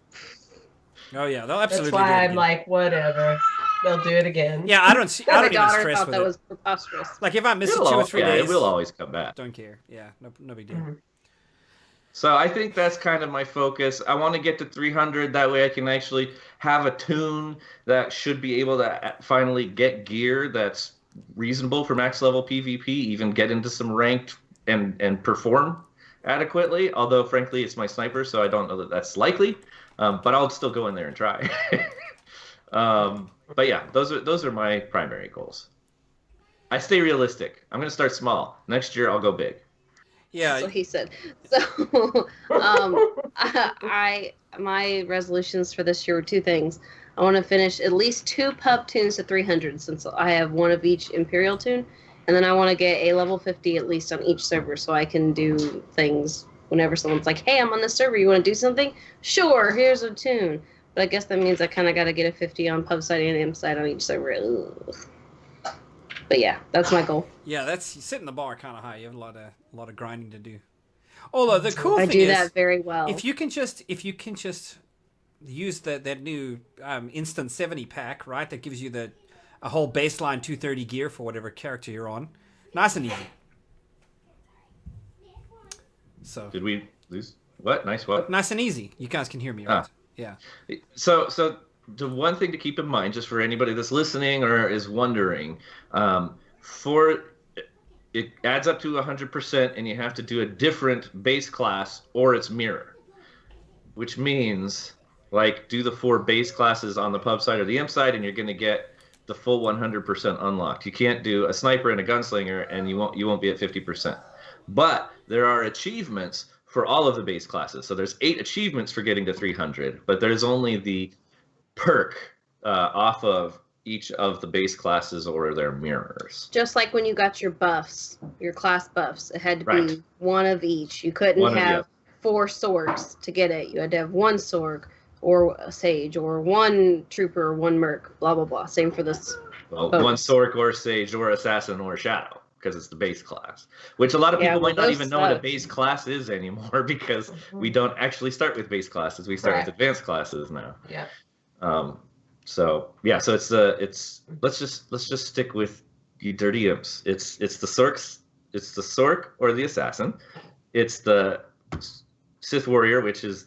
Oh yeah, they'll absolutely That's why do it I'm again. like, whatever. They'll do it again. Yeah, I don't My even daughter stress thought with that it. was preposterous. Like if I miss it It'll 2 or al- 3 yeah, days, it will always come back. don't care. Yeah, no big deal. Mhm. So I think that's kind of my focus. I want to get to 300. That way I can actually have a tune that should be able to finally get gear that's reasonable for max level PvP, even get into some ranked and perform adequately. Although, frankly, it's my sniper, so I don't know that that's likely. But I'll still go in there and try. But yeah, those are my primary goals. I stay realistic. I'm going to start small. Next year, I'll go big. Yeah, That's what he said. So, my resolutions for this year were two things. I want to finish at least 2 pub tunes to 300, since I have one of each Imperial tune, and then I want to get a level 50 at least on each server, so I can do things whenever someone's like, "Hey, I'm on this server. You want to do something? Sure. Here's a tune." But I guess that means I kind of got to get a 50 on pub side and imp side on each server. Ugh. But yeah, that's my goal. yeah, that's setting the bar kind of high. You have a lot of grinding to do. Although the cool I thing do is, that very well. if you can just use that new instant 70 pack, right? That gives you a whole baseline 230 gear for whatever character you're on. Nice and easy. So Did we lose? What? Nice what? nice and easy. You guys can hear me, right? Ah. Yeah. So the one thing to keep in mind, just for anybody that's listening or is wondering, for it adds up to 100%, and you have to do a different base class or its mirror, which means like do the 4 base classes on the pub side or the imp side, and you're going to get the full 100% unlocked. You can't do a sniper and a gunslinger, and you won't be at 50%. But there are achievements for all of the base classes. So there's 8 achievements for getting to 300, but there's only the perk off of each of the base classes or their mirrors. Just like when you got your buffs, your class buffs, it had to Right. be one of each. You couldn't One of- have yeah. 4 swords to get it. You had to have 1 sorg or a sage or 1 trooper or 1 merc, blah, blah, blah. Same for this. Well, bonus. 1 Sork or Sage or Assassin or Shadow, because it's the base class, which a lot of Yeah, people well, might not those even know what a suck. base class is anymore, because we don't actually start with base classes. We start Correct. with advanced classes now. Yeah. So yeah, so it's let's just stick with you dirty imps. It's the Sorks, it's the Sork or the Assassin, it's the Sith Warrior, which is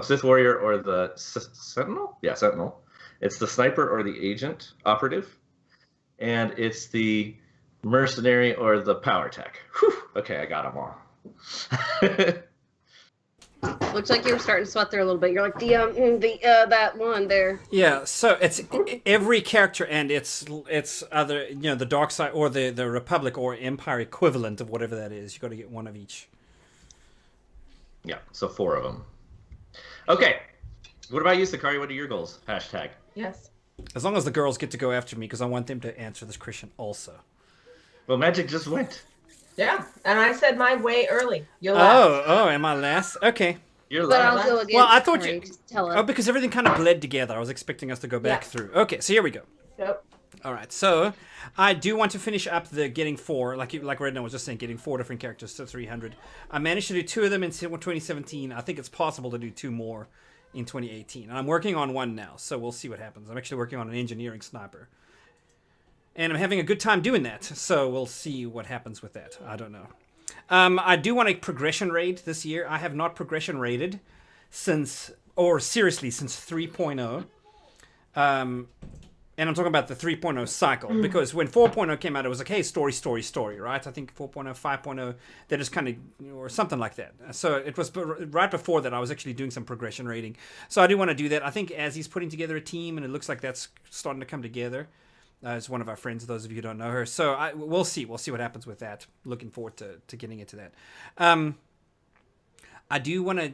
Sith Warrior or the Sentinel. Yeah, Sentinel. It's the Sniper or the Agent Operative, and it's the Mercenary or the Power Tech. Whew. Okay, I got them all. Looks like you were starting to sweat there a little bit. You're like, that one there. Yeah, so it's every character and its other, the dark side or the Republic or Empire equivalent of whatever that is. You got to get one of each. Yeah, so 4 of them. Okay, what about you, Sakari? What are your goals? Hashtag. Yes. As long as the girls get to go after me, because I want them to answer this question also. Well, Magic just went. Yeah. And I said mine way early. You're last. Oh, am I last? Okay. You're But last. I'll go again. Well, I thought Sorry, you. just tell us. Oh, because everything kind of bled together. I was expecting us to go back Yeah. through. Okay, so here we go. Nope. All right, so I do want to finish up the getting 4, like Redna was just saying, getting 4 different characters to 300. I managed to do 2 of them in 2017. I think it's possible to do 2 more in 2018. And I'm working on one now, so we'll see what happens. I'm actually working on an engineering sniper. And I'm having a good time doing that, so we'll see what happens with that. I don't know. I do want a progression raid this year. I have not progression raided since 3.0. And I'm talking about the 3.0 cycle, because when 4.0 came out, it was like, hey, story, right? I think 4.0, 5.0, they just kind of, or something like that. So it was right before that I was actually doing some progression rating. So I do want to do that. I think as he's putting together a team, and it looks like that's starting to come together. It's one of our friends, those of you who don't know her. So we'll see. We'll see what happens with that. Looking forward to getting into that. I do want to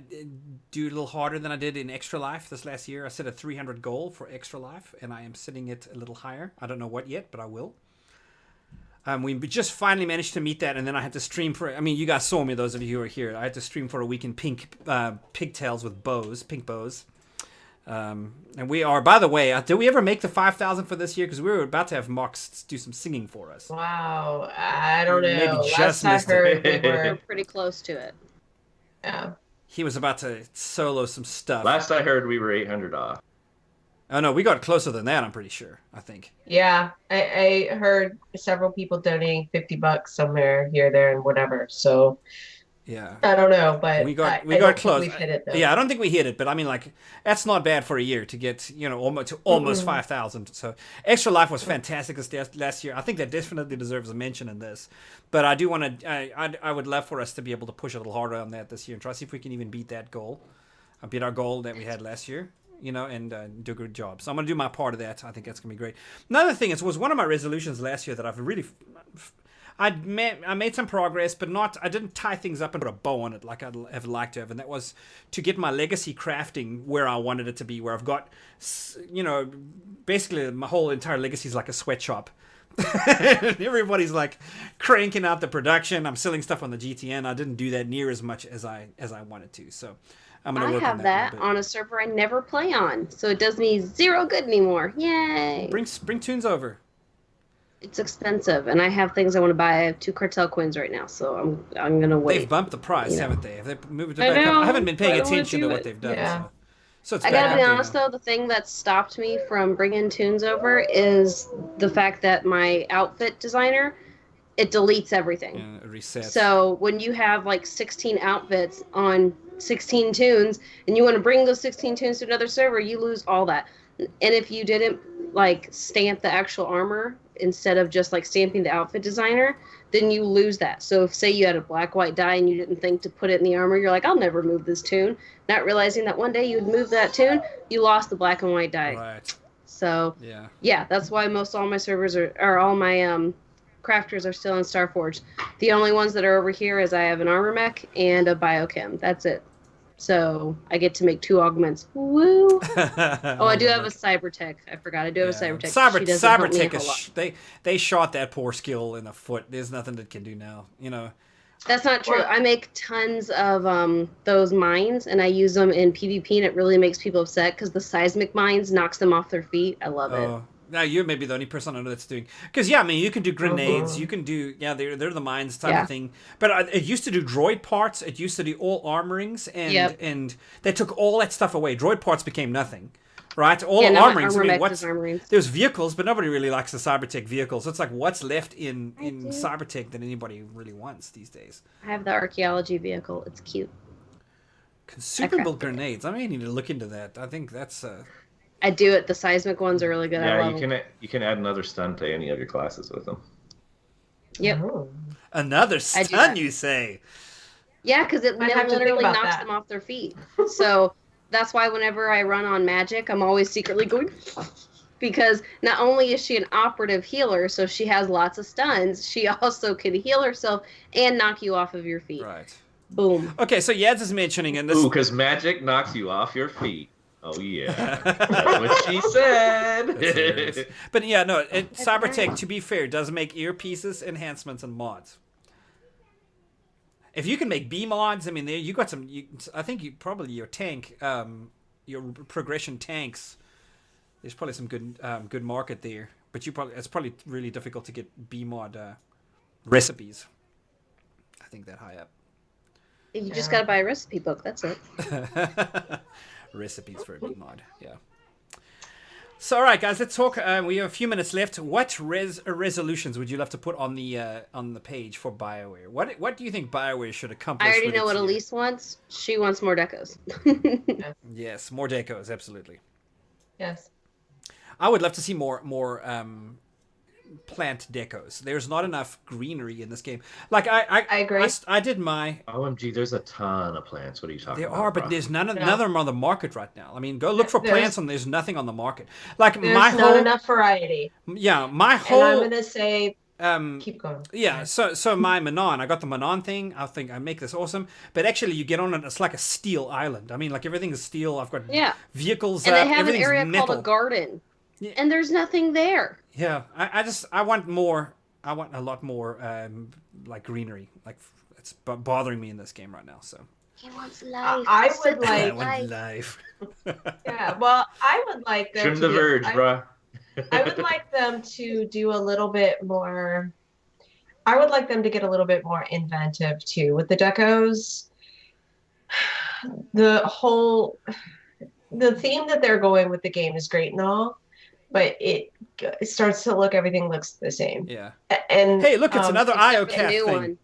do a little harder than I did in Extra Life this last year. I set a 300 goal for Extra Life, and I am setting it a little higher. I don't know what yet, but I will. We just finally managed to meet that, and then I had to stream for. I mean, you guys saw me, those of you who are here. I had to stream for a week in pigtails with bows, pink bows. And we are, by the way, did we ever make the 5,000 for this year? Because we were about to have Mox do some singing for us. Wow, I don't know. Maybe just Last I missed it. heard, we We're were. pretty close to it. Yeah. He was about to solo some stuff. Last I heard, we were 800 off. Oh no, we got closer than that. I'm pretty sure. I think. Yeah, I heard several people donating $50 somewhere here, there, and whatever. So Yeah. I don't know, but We got I don't think close. we've hit it though. Yeah, I don't think we hit it, but I mean, like, that's not bad for a year to get, almost 5,000. So Extra Life was fantastic this last year. I think that definitely deserves a mention in this. But I do want to. I would love for us to be able to push a little harder on that this year and try to see if we can even beat that goal, beat our goal that we had last year. And do a good job. So I'm going to do my part of that. I think that's going to be great. Another thing was one of my resolutions last year that I've really. I made some progress, but I didn't tie things up and put a bow on it like I'd have liked to have. And that was to get my legacy crafting where I wanted it to be, where I've got, basically my whole entire legacy is like a sweatshop. Everybody's like cranking out the production. I'm selling stuff on the GTN. I didn't do that near as much as I wanted to. So I'm going to work on that. I have that on a server I never play on, so it does me zero good anymore. Yay! Bring tunes over. It's expensive, and I have things I want to buy. I have 2 cartel coins right now, so I'm gonna wait. They've bumped the price, haven't they? Have they moved it I back up? know, I haven't been paying I don't wanna attention do to what it. they've done. Yeah. So it's I back gotta be up there honest now. though, the thing that stopped me from bringing tunes over is the fact that my outfit designer, it deletes everything. Yeah, reset. So when you have like 16 outfits on 16 tunes, and you want to bring those 16 tunes to another server, you lose all that. And if you didn't like stamp the actual armor instead of just like stamping the outfit designer, then you lose that. So if say you had a black white die and you didn't think to put it in the armor, you're like, I'll never move this tune, not realizing that one day you would move that tune, you lost the black and white die. Right. So yeah, that's why most all my servers are all my crafters are still in Starforge. The only ones that are over here is I have an armor mech and a biochem. That's it. So I get to make 2 augments. Woo! Oh, I do have a cybertech. I forgot. I do have a cybertech. Cybertech, they shot that poor skill in the foot. There's nothing that can do now. That's not true. I make tons of those mines, and I use them in PvP, and it really makes people upset because the seismic mines knocks them off their feet. I love it. Now you're maybe the only person I know that's doing, because you can do grenades, you can do they're the mines type of thing. But it used to do droid parts. It used to do all armorings, and they took all that stuff away. Droid parts became nothing, right? All the armorings. There's vehicles, but nobody really likes the Cybertech vehicles. So it's like what's left in Cybertech that anybody really wants these days. I have the archaeology vehicle. It's cute. Consumable grenades. I may need to look into that. I think that's. I do it. The seismic ones are really good. Yeah, you can add another stun to any of your classes with them. Yep. Oh. Another stun, you say? Yeah, because it literally knocks that. them off their feet. So that's why whenever I run on magic, I'm always secretly going, because not only is she an operative healer, so she has lots of stuns, she also can heal herself and knock you off of your feet. Right. Boom. Okay, so Yads is mentioning in this. Ooh, because magic knocks you off your feet. Oh yeah, that's what she said. But yeah, no, Cybertech, to be fair, does make earpieces, enhancements, and mods. If you can make B mods, I mean, you got some. I think probably your tank, your progression tanks. There's probably some good market there, but it's probably really difficult to get B mod recipes. I think that high up. You just gotta buy a recipe book. That's it. Recipes for a B mod, yeah. So, all right, guys, let's talk. We have a few minutes left. What resolutions would you love to put on the page for BioWare? What do you think BioWare should accomplish? I already know what Elise wants. She wants more decos. Yes, more decos, absolutely. Yes. I would love to see more plant decos. There's not enough greenery in this game. Like I agree. I did my. OMG, there's a ton of plants. What are you talking about? There are, but there's none of them on the market right now. I mean, go look for plants, and there's nothing on the market. Like there's not enough variety. Yeah, my whole. And I'm gonna say Keep going. Yeah, so my Manon, I got the Manon thing. I think I make this awesome, but actually you get on it. It's like a steel island. I mean, like everything is steel. I've got vehicles, and they have an everything's area metal. called a garden, and there's nothing there. Yeah, I want more. I want a lot more like greenery. Like it's bothering me in this game right now. So he wants life. I would like. I want life. Yeah, well, I would like them Trim to the do- verge, bruh. I would like them to do a little bit more. I would like them to get a little bit more inventive too with the decos. The theme that they're going with the game is great and all, but it starts to look, everything looks the same. Yeah. And hey, look, it's another except a IOCAT new thing. one.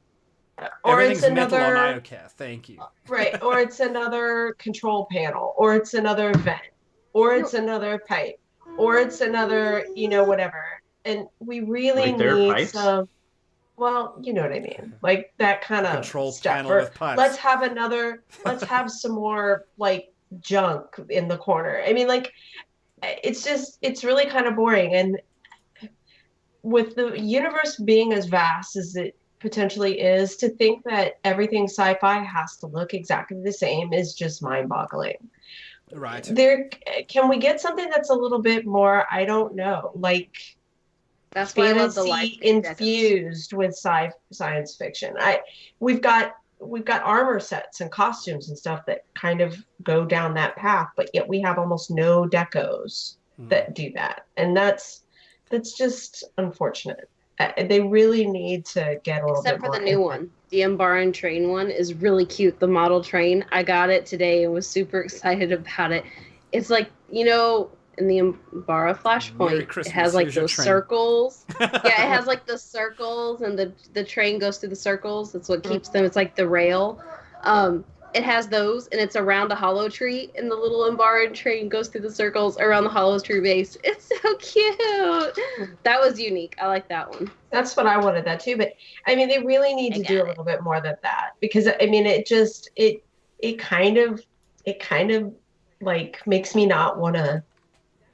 Or Everything's it's metal on another IOCAT. Thank you. right, or it's another control panel, or it's another vent, or it's another pipe, or it's another, whatever. And we really Wait, there are need pipes? some. Well, you know what I mean, like that kind of Control stuff. panel Or with pipes. let's have some more like junk in the corner. I mean, like it's really kind of boring. And with the universe being as vast as it potentially is, to think that everything sci-fi has to look exactly the same is just mind-boggling. Right. Can we get something that's a little bit more, I don't know, like That's why I love the fantasy life infused with science fiction? We've got armor sets and costumes and stuff that kind of go down that path, but yet we have almost no decos that do that, and that's just unfortunate. They really need to get a little Except bit for more the new one. The Embaran train one is really cute. The model train. I got it today and was super excited about it. It's like, in the Embara Merry Flashpoint, Christmas, it has like here's your those train. circles. Yeah, it has like the circles, and the train goes through the circles. That's what keeps them. It's like the rail. It has those, and it's around a hollow tree, and the little Embaran train goes through the circles around the hollow tree base. It's so cute. That was unique. I like that one. That's what I wanted that too. But I mean, they really need to do a little bit more than that, because I mean, it kind of like makes me not want to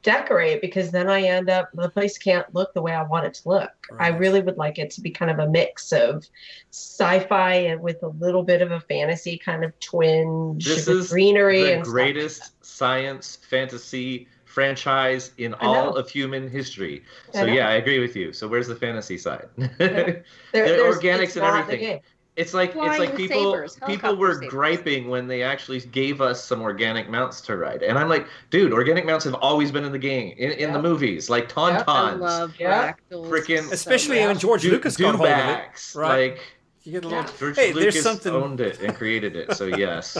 decorate, because then I end up, the place can't look the way I want it to look. Right. I really would like it to be kind of a mix of sci-fi and with a little bit of a fantasy kind of twinge This with is greenery the and stuff. greatest science fantasy franchise in all of human history. So yeah, I agree with you. So where's the fantasy side? They're organics and everything. It's like people were griping when they actually gave us some organic mounts to ride, and I'm like, dude, organic mounts have always been in the game, in the movies, like tauntauns. I love fractals. Freaking, especially when George Lucas got hold of it, right? Like, you get a little. George Hey, Lucas there's something. owned it and created it, so yes.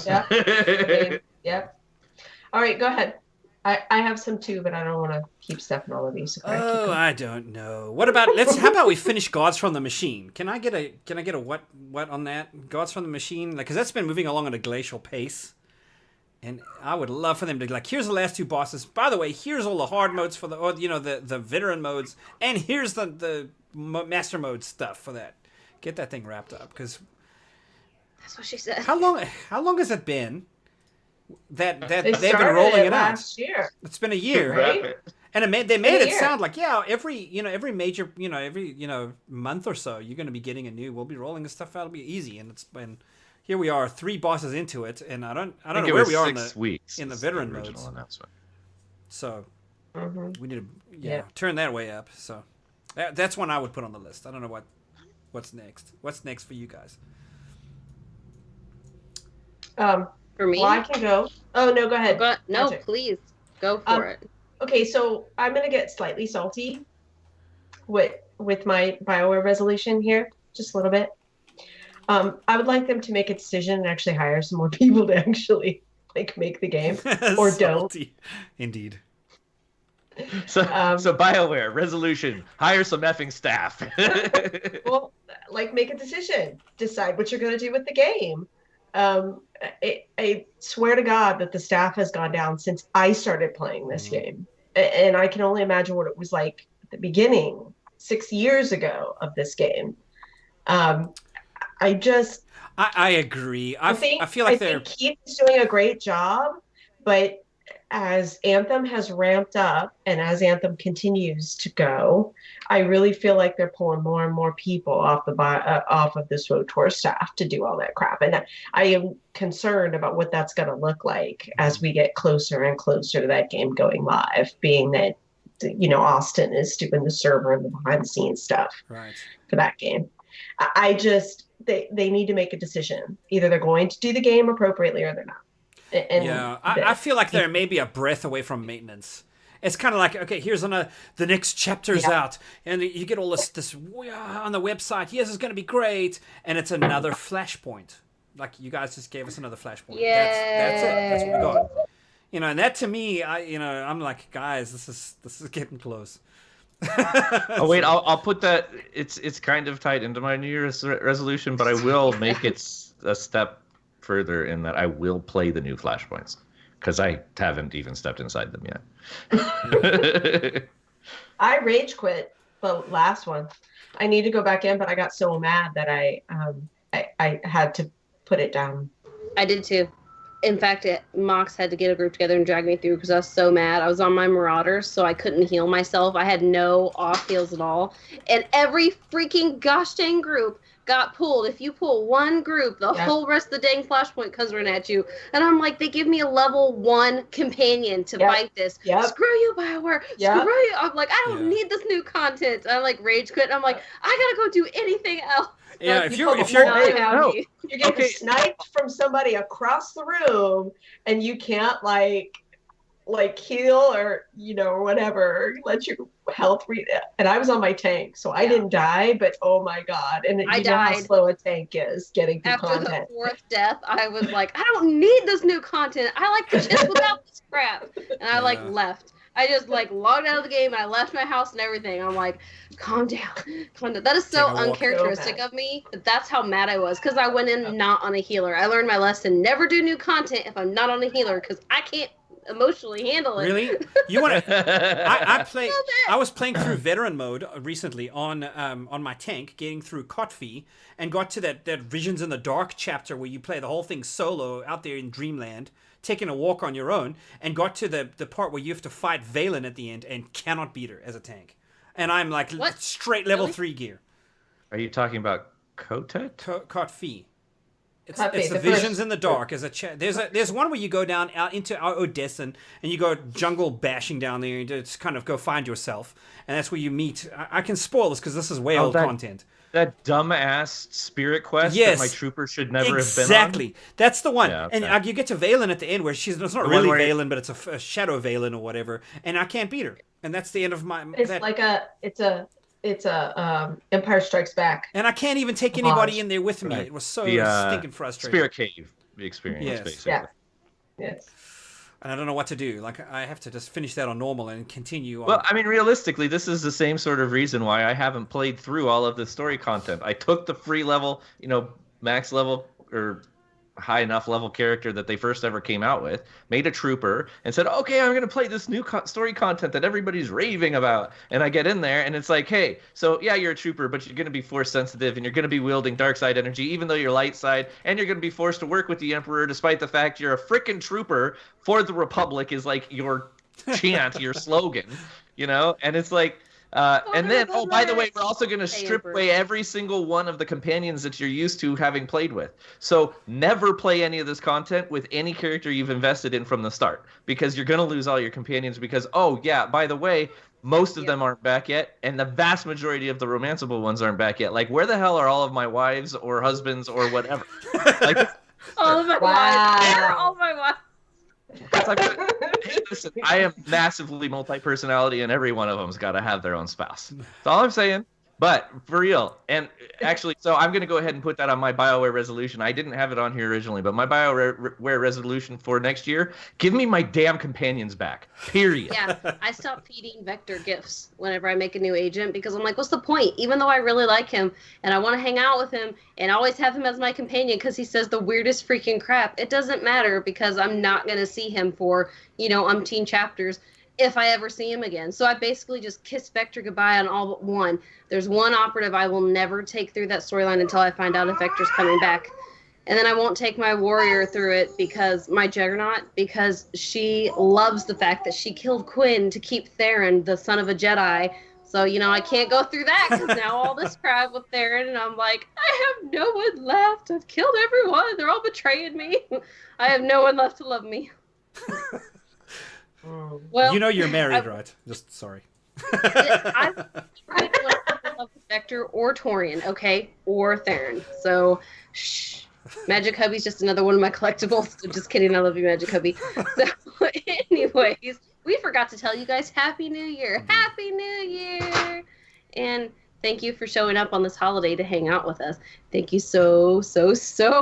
Yep. All right, go ahead. I have some too, but I don't want to keep stepping all of these. Oh, I don't know. What about how about we finish Gods from the Machine? Can I get a what on that? Gods from the Machine, because that's been moving along at a glacial pace, and I would love for them to here's the last two bosses. By the way, here's all the hard modes for the veteran modes, and here's the master mode stuff for that. Get that thing wrapped up, because that's what she said. How long has it been? That they've been started rolling it out. last year. It's been a year, right? And they made it sound like every major every month or so you're going to be getting a new. We'll be rolling this stuff out. It'll be easy, and it's been here we are 3 bosses into it, and I don't know where we are in the veteran modes. So we need to turn that way up. So that's one I would put on the list. I don't know what's next. What's next for you guys? For me? Well, I can go. Oh, no, go ahead. No, please. Go for it. Okay, so I'm going to get slightly salty with my BioWare resolution here, just a little bit. I would like them to make a decision and actually hire some more people to actually make the game, or don't. Indeed. So BioWare resolution: hire some effing staff. Well, make a decision, decide what you're going to do with the game. I swear to God that the staff has gone down since I started playing this game, and I can only imagine what it was like at the beginning 6 years ago of this game. I agree. I feel like think Keith is doing a great job, but as Anthem has ramped up and as Anthem continues to go, I really feel like they're pulling more and more people off of the SWTOR staff to do all that crap. And I am concerned about what that's going to look like as we get closer and closer to that game going live, being that, Austin is doing the server and the behind the scenes stuff for that game. I just, they need to make a decision. Either they're going to do the game appropriately or they're not. And I feel like they're maybe a breath away from maintenance. It's kind of like, okay, here's the next chapter's out, and you get all this on the website. Yes, it's going to be great, and it's another flashpoint. Like you guys just gave us another flashpoint. Yeah, that's it. That's what we got. And that to me, I'm like, guys, this is getting close. Oh wait, I'll put that. It's kind of tied into my New Year's resolution, but I will make it a step further in that I will play the new Flashpoints because I haven't even stepped inside them yet. I rage quit the last one. I need to go back in, but I got so mad that I had to put it down. I did too. In fact, Mox had to get a group together and drag me through because I was so mad. I was on my Marauders, so I couldn't heal myself. I had no off heals at all. And every freaking gosh dang group got pulled. If you pull one group, the whole rest of the dang flashpoint comes right at you. And I'm like, they give me a level 1 companion to fight this. Screw you, BioWare. Screw you. I'm like, I don't need this new content. I like rage quit. I'm like, I gotta go do anything else. Yeah, if you're getting sniped from somebody across the room and you can't like heal or or whatever, let your health and I was on my tank, so I didn't die, but oh my god, and I died. How slow a tank is getting through after content. The 4th death. I was like, I don't need this new content. I like the shit without this crap, and I left. I just logged out of the game and I left my house and everything. I'm like, calm down. That is so uncharacteristic of me. But that's how mad I was because I went in not on a healer. I learned my lesson: never do new content if I'm not on a healer because I can't emotionally handle it. Really? You want to? I was playing through veteran mode recently on my tank, getting through Kotfi, and got to that Visions in the Dark chapter where you play the whole thing solo out there in Dreamland, taking a walk on your own, and got to the part where you have to fight Valen at the end and cannot beat her as a tank. And I'm like straight level 3 gear. Are you talking about Kotet? Kotfi. It's the Visions in the Dark. There's one where you go down out into Odessa and you go jungle bashing down there and just kind of go find yourself, and that's where you meet. I can spoil this because this is way old content. That dumbass spirit quest that my trooper should never have been on? Exactly. That's the one. Yeah, okay. And you get to Valen at the end where it's not really Valen, but it's a shadow Valen or whatever, and I can't beat her. And that's the end of my... It's a Empire Strikes Back. And I can't even take anybody in there with me. Right. It was so stinking frustrating. Spirit Cave experience, basically. Yeah. Yes. And I don't know what to do. Like, I have to just finish that on normal and continue on. Well, I mean, realistically, this is the same sort of reason why I haven't played through all of the story content. I took the free level, max level or high enough level character that they first ever came out with, made a trooper, and said, okay, I'm going to play this new story content that everybody's raving about. And I get in there, and it's like, hey, so yeah, you're a trooper, but you're going to be force sensitive, and you're going to be wielding dark side energy, even though you're light side, and you're going to be forced to work with the Emperor, despite the fact you're a frickin' trooper for the Republic is like your chant, your slogan, and it's like, and then, by the way, we're also going to strip away every single one of the companions that you're used to having played with. So never play any of this content with any character you've invested in from the start, because you're going to lose all your companions because, by the way, most of them aren't back yet, and the vast majority of the romanceable ones aren't back yet. Like, where the hell are all of my wives or husbands or whatever? All of my wives. All of my wives. Hey, listen, I am massively multi-personality, and every one of them's got to have their own spouse. That's all I'm saying. But for real, and actually, so I'm going to go ahead and put that on my BioWare resolution. I didn't have it on here originally, but my BioWare resolution for next year, give me my damn companions back, period. Yeah, I stopped feeding Vector gifts whenever I make a new agent because I'm like, what's the point? Even though I really like him and I want to hang out with him and always have him as my companion because he says the weirdest freaking crap, it doesn't matter because I'm not going to see him for, umpteen chapters if I ever see him again. So I basically just kissed Vector goodbye on all but one. There's one operative I will never take through that storyline until I find out if Vector's coming back. And then I won't take my warrior through it because my Juggernaut, because she loves the fact that she killed Quinn to keep Theron, the son of a Jedi. So, I can't go through that because now all this crap with Theron, and I'm like, I have no one left. I've killed everyone. They're all betraying me. I have no one left to love me. Well, you're married, right? Just sorry. I love Vector or Torian, okay? Or Theron. So, shh. Magic Hubby's just another one of my collectibles. So just kidding, I love you, Magic Hubby. So, anyways, we forgot to tell you guys Happy New Year. Happy New Year! And thank you for showing up on this holiday to hang out with us. Thank you so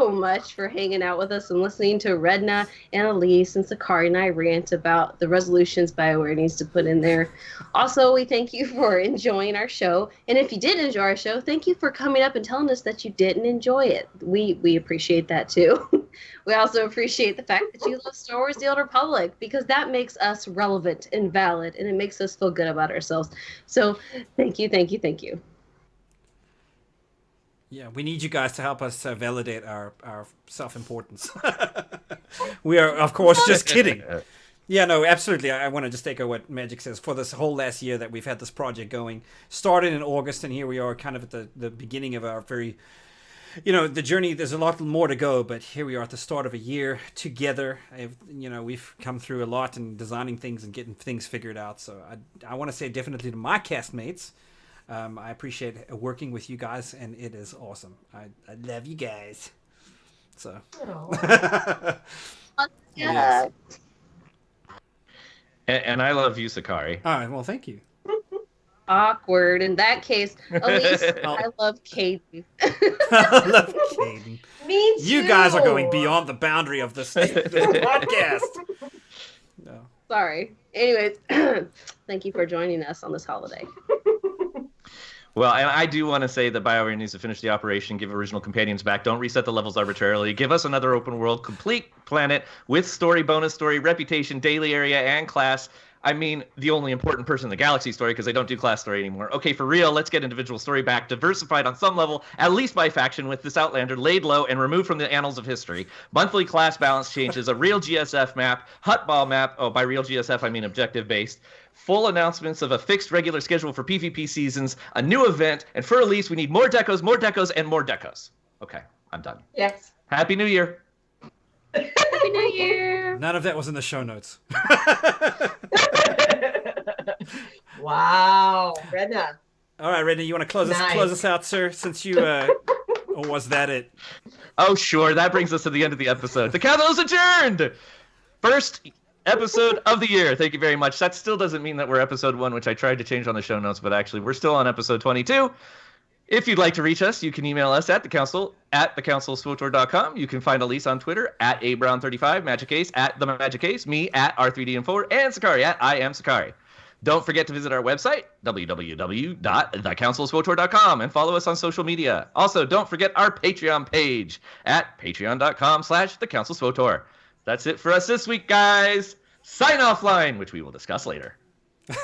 much for hanging out with us and listening to Redna and Elise and Sakari and I rant about the resolutions BioWare needs to put in there. Also, we thank you for enjoying our show. And if you did enjoy our show, thank you for coming up and telling us that you didn't enjoy it. We appreciate that too. We also appreciate the fact that you love Star Wars The Old Republic, because that makes us relevant and valid, and it makes us feel good about ourselves. So thank you. Yeah, we need you guys to help us validate our self-importance. We are, of course, just kidding. Yeah, no, absolutely. I want to just echo what Magic says. For this whole last year that we've had this project going, started in August, and here we are kind of at the beginning of our very, the journey. There's a lot more to go, but here we are at the start of a year together. We've come through a lot in designing things and getting things figured out. So I want to say definitely to my castmates, I appreciate working with you guys, and it is awesome. I love you guys. So. Yeah. And I love you, Sakari. All right, well, thank you. Awkward. In that case, Elise, I love Katie. I love Caden. Me too. You guys are going beyond the boundary of this podcast. No. Sorry. Anyways, thank you for joining us on this holiday. Well, and I do want to say that BioWare needs to finish the operation, give original companions back, don't reset the levels arbitrarily, give us another open world, complete planet with story, bonus story, reputation, daily area, and class. I mean, the only important person in the galaxy story, because they don't do class story anymore. Okay, for real, let's get individual story back, diversified on some level, at least by faction, with this Outlander laid low and removed from the annals of history. Monthly class balance changes, a real GSF map, Hutball map, by real GSF I mean objective-based, full announcements of a fixed regular schedule for PvP seasons, a new event, and for Elise, we need more decos, and more decos. Okay, I'm done. Yes. Happy New Year. Happy New Year! None of that was in the show notes. Wow. Redna. All right, Redna, you want to close us out, sir? Since you, or was that it? Oh, sure. That brings us to the end of the episode. The council is adjourned. First episode of the year. Thank you very much. That still doesn't mean that we're episode 1, which I tried to change on the show notes, but actually we're still on episode 22. If you'd like to reach us, you can email us at thecouncil@thecouncilswotor.com. You can find Elise on Twitter at abrown35, Magic Ace at the Magic Ace, me at r3d4, and Sakari at I am Sakari. Don't forget to visit our website, www.thecouncilswotor.com, and follow us on social media. Also, don't forget our Patreon page at patreon.com/thecouncilswotor. That's it for us this week, guys. Sign offline, which we will discuss later.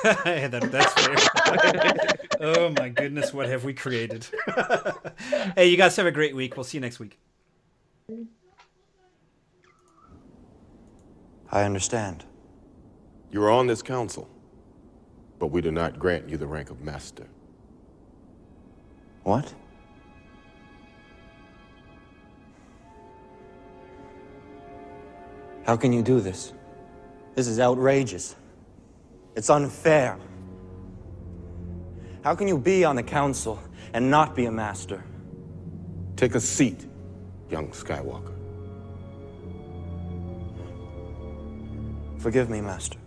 That's fair. Oh my goodness, what have we created? Hey, you guys have a great week. We'll see you next week. I understand. You are on this council, but we do not grant you the rank of master. What? How can you do this? This is outrageous. It's unfair. How can you be on the council and not be a master? Take a seat, young Skywalker. Forgive me, Master.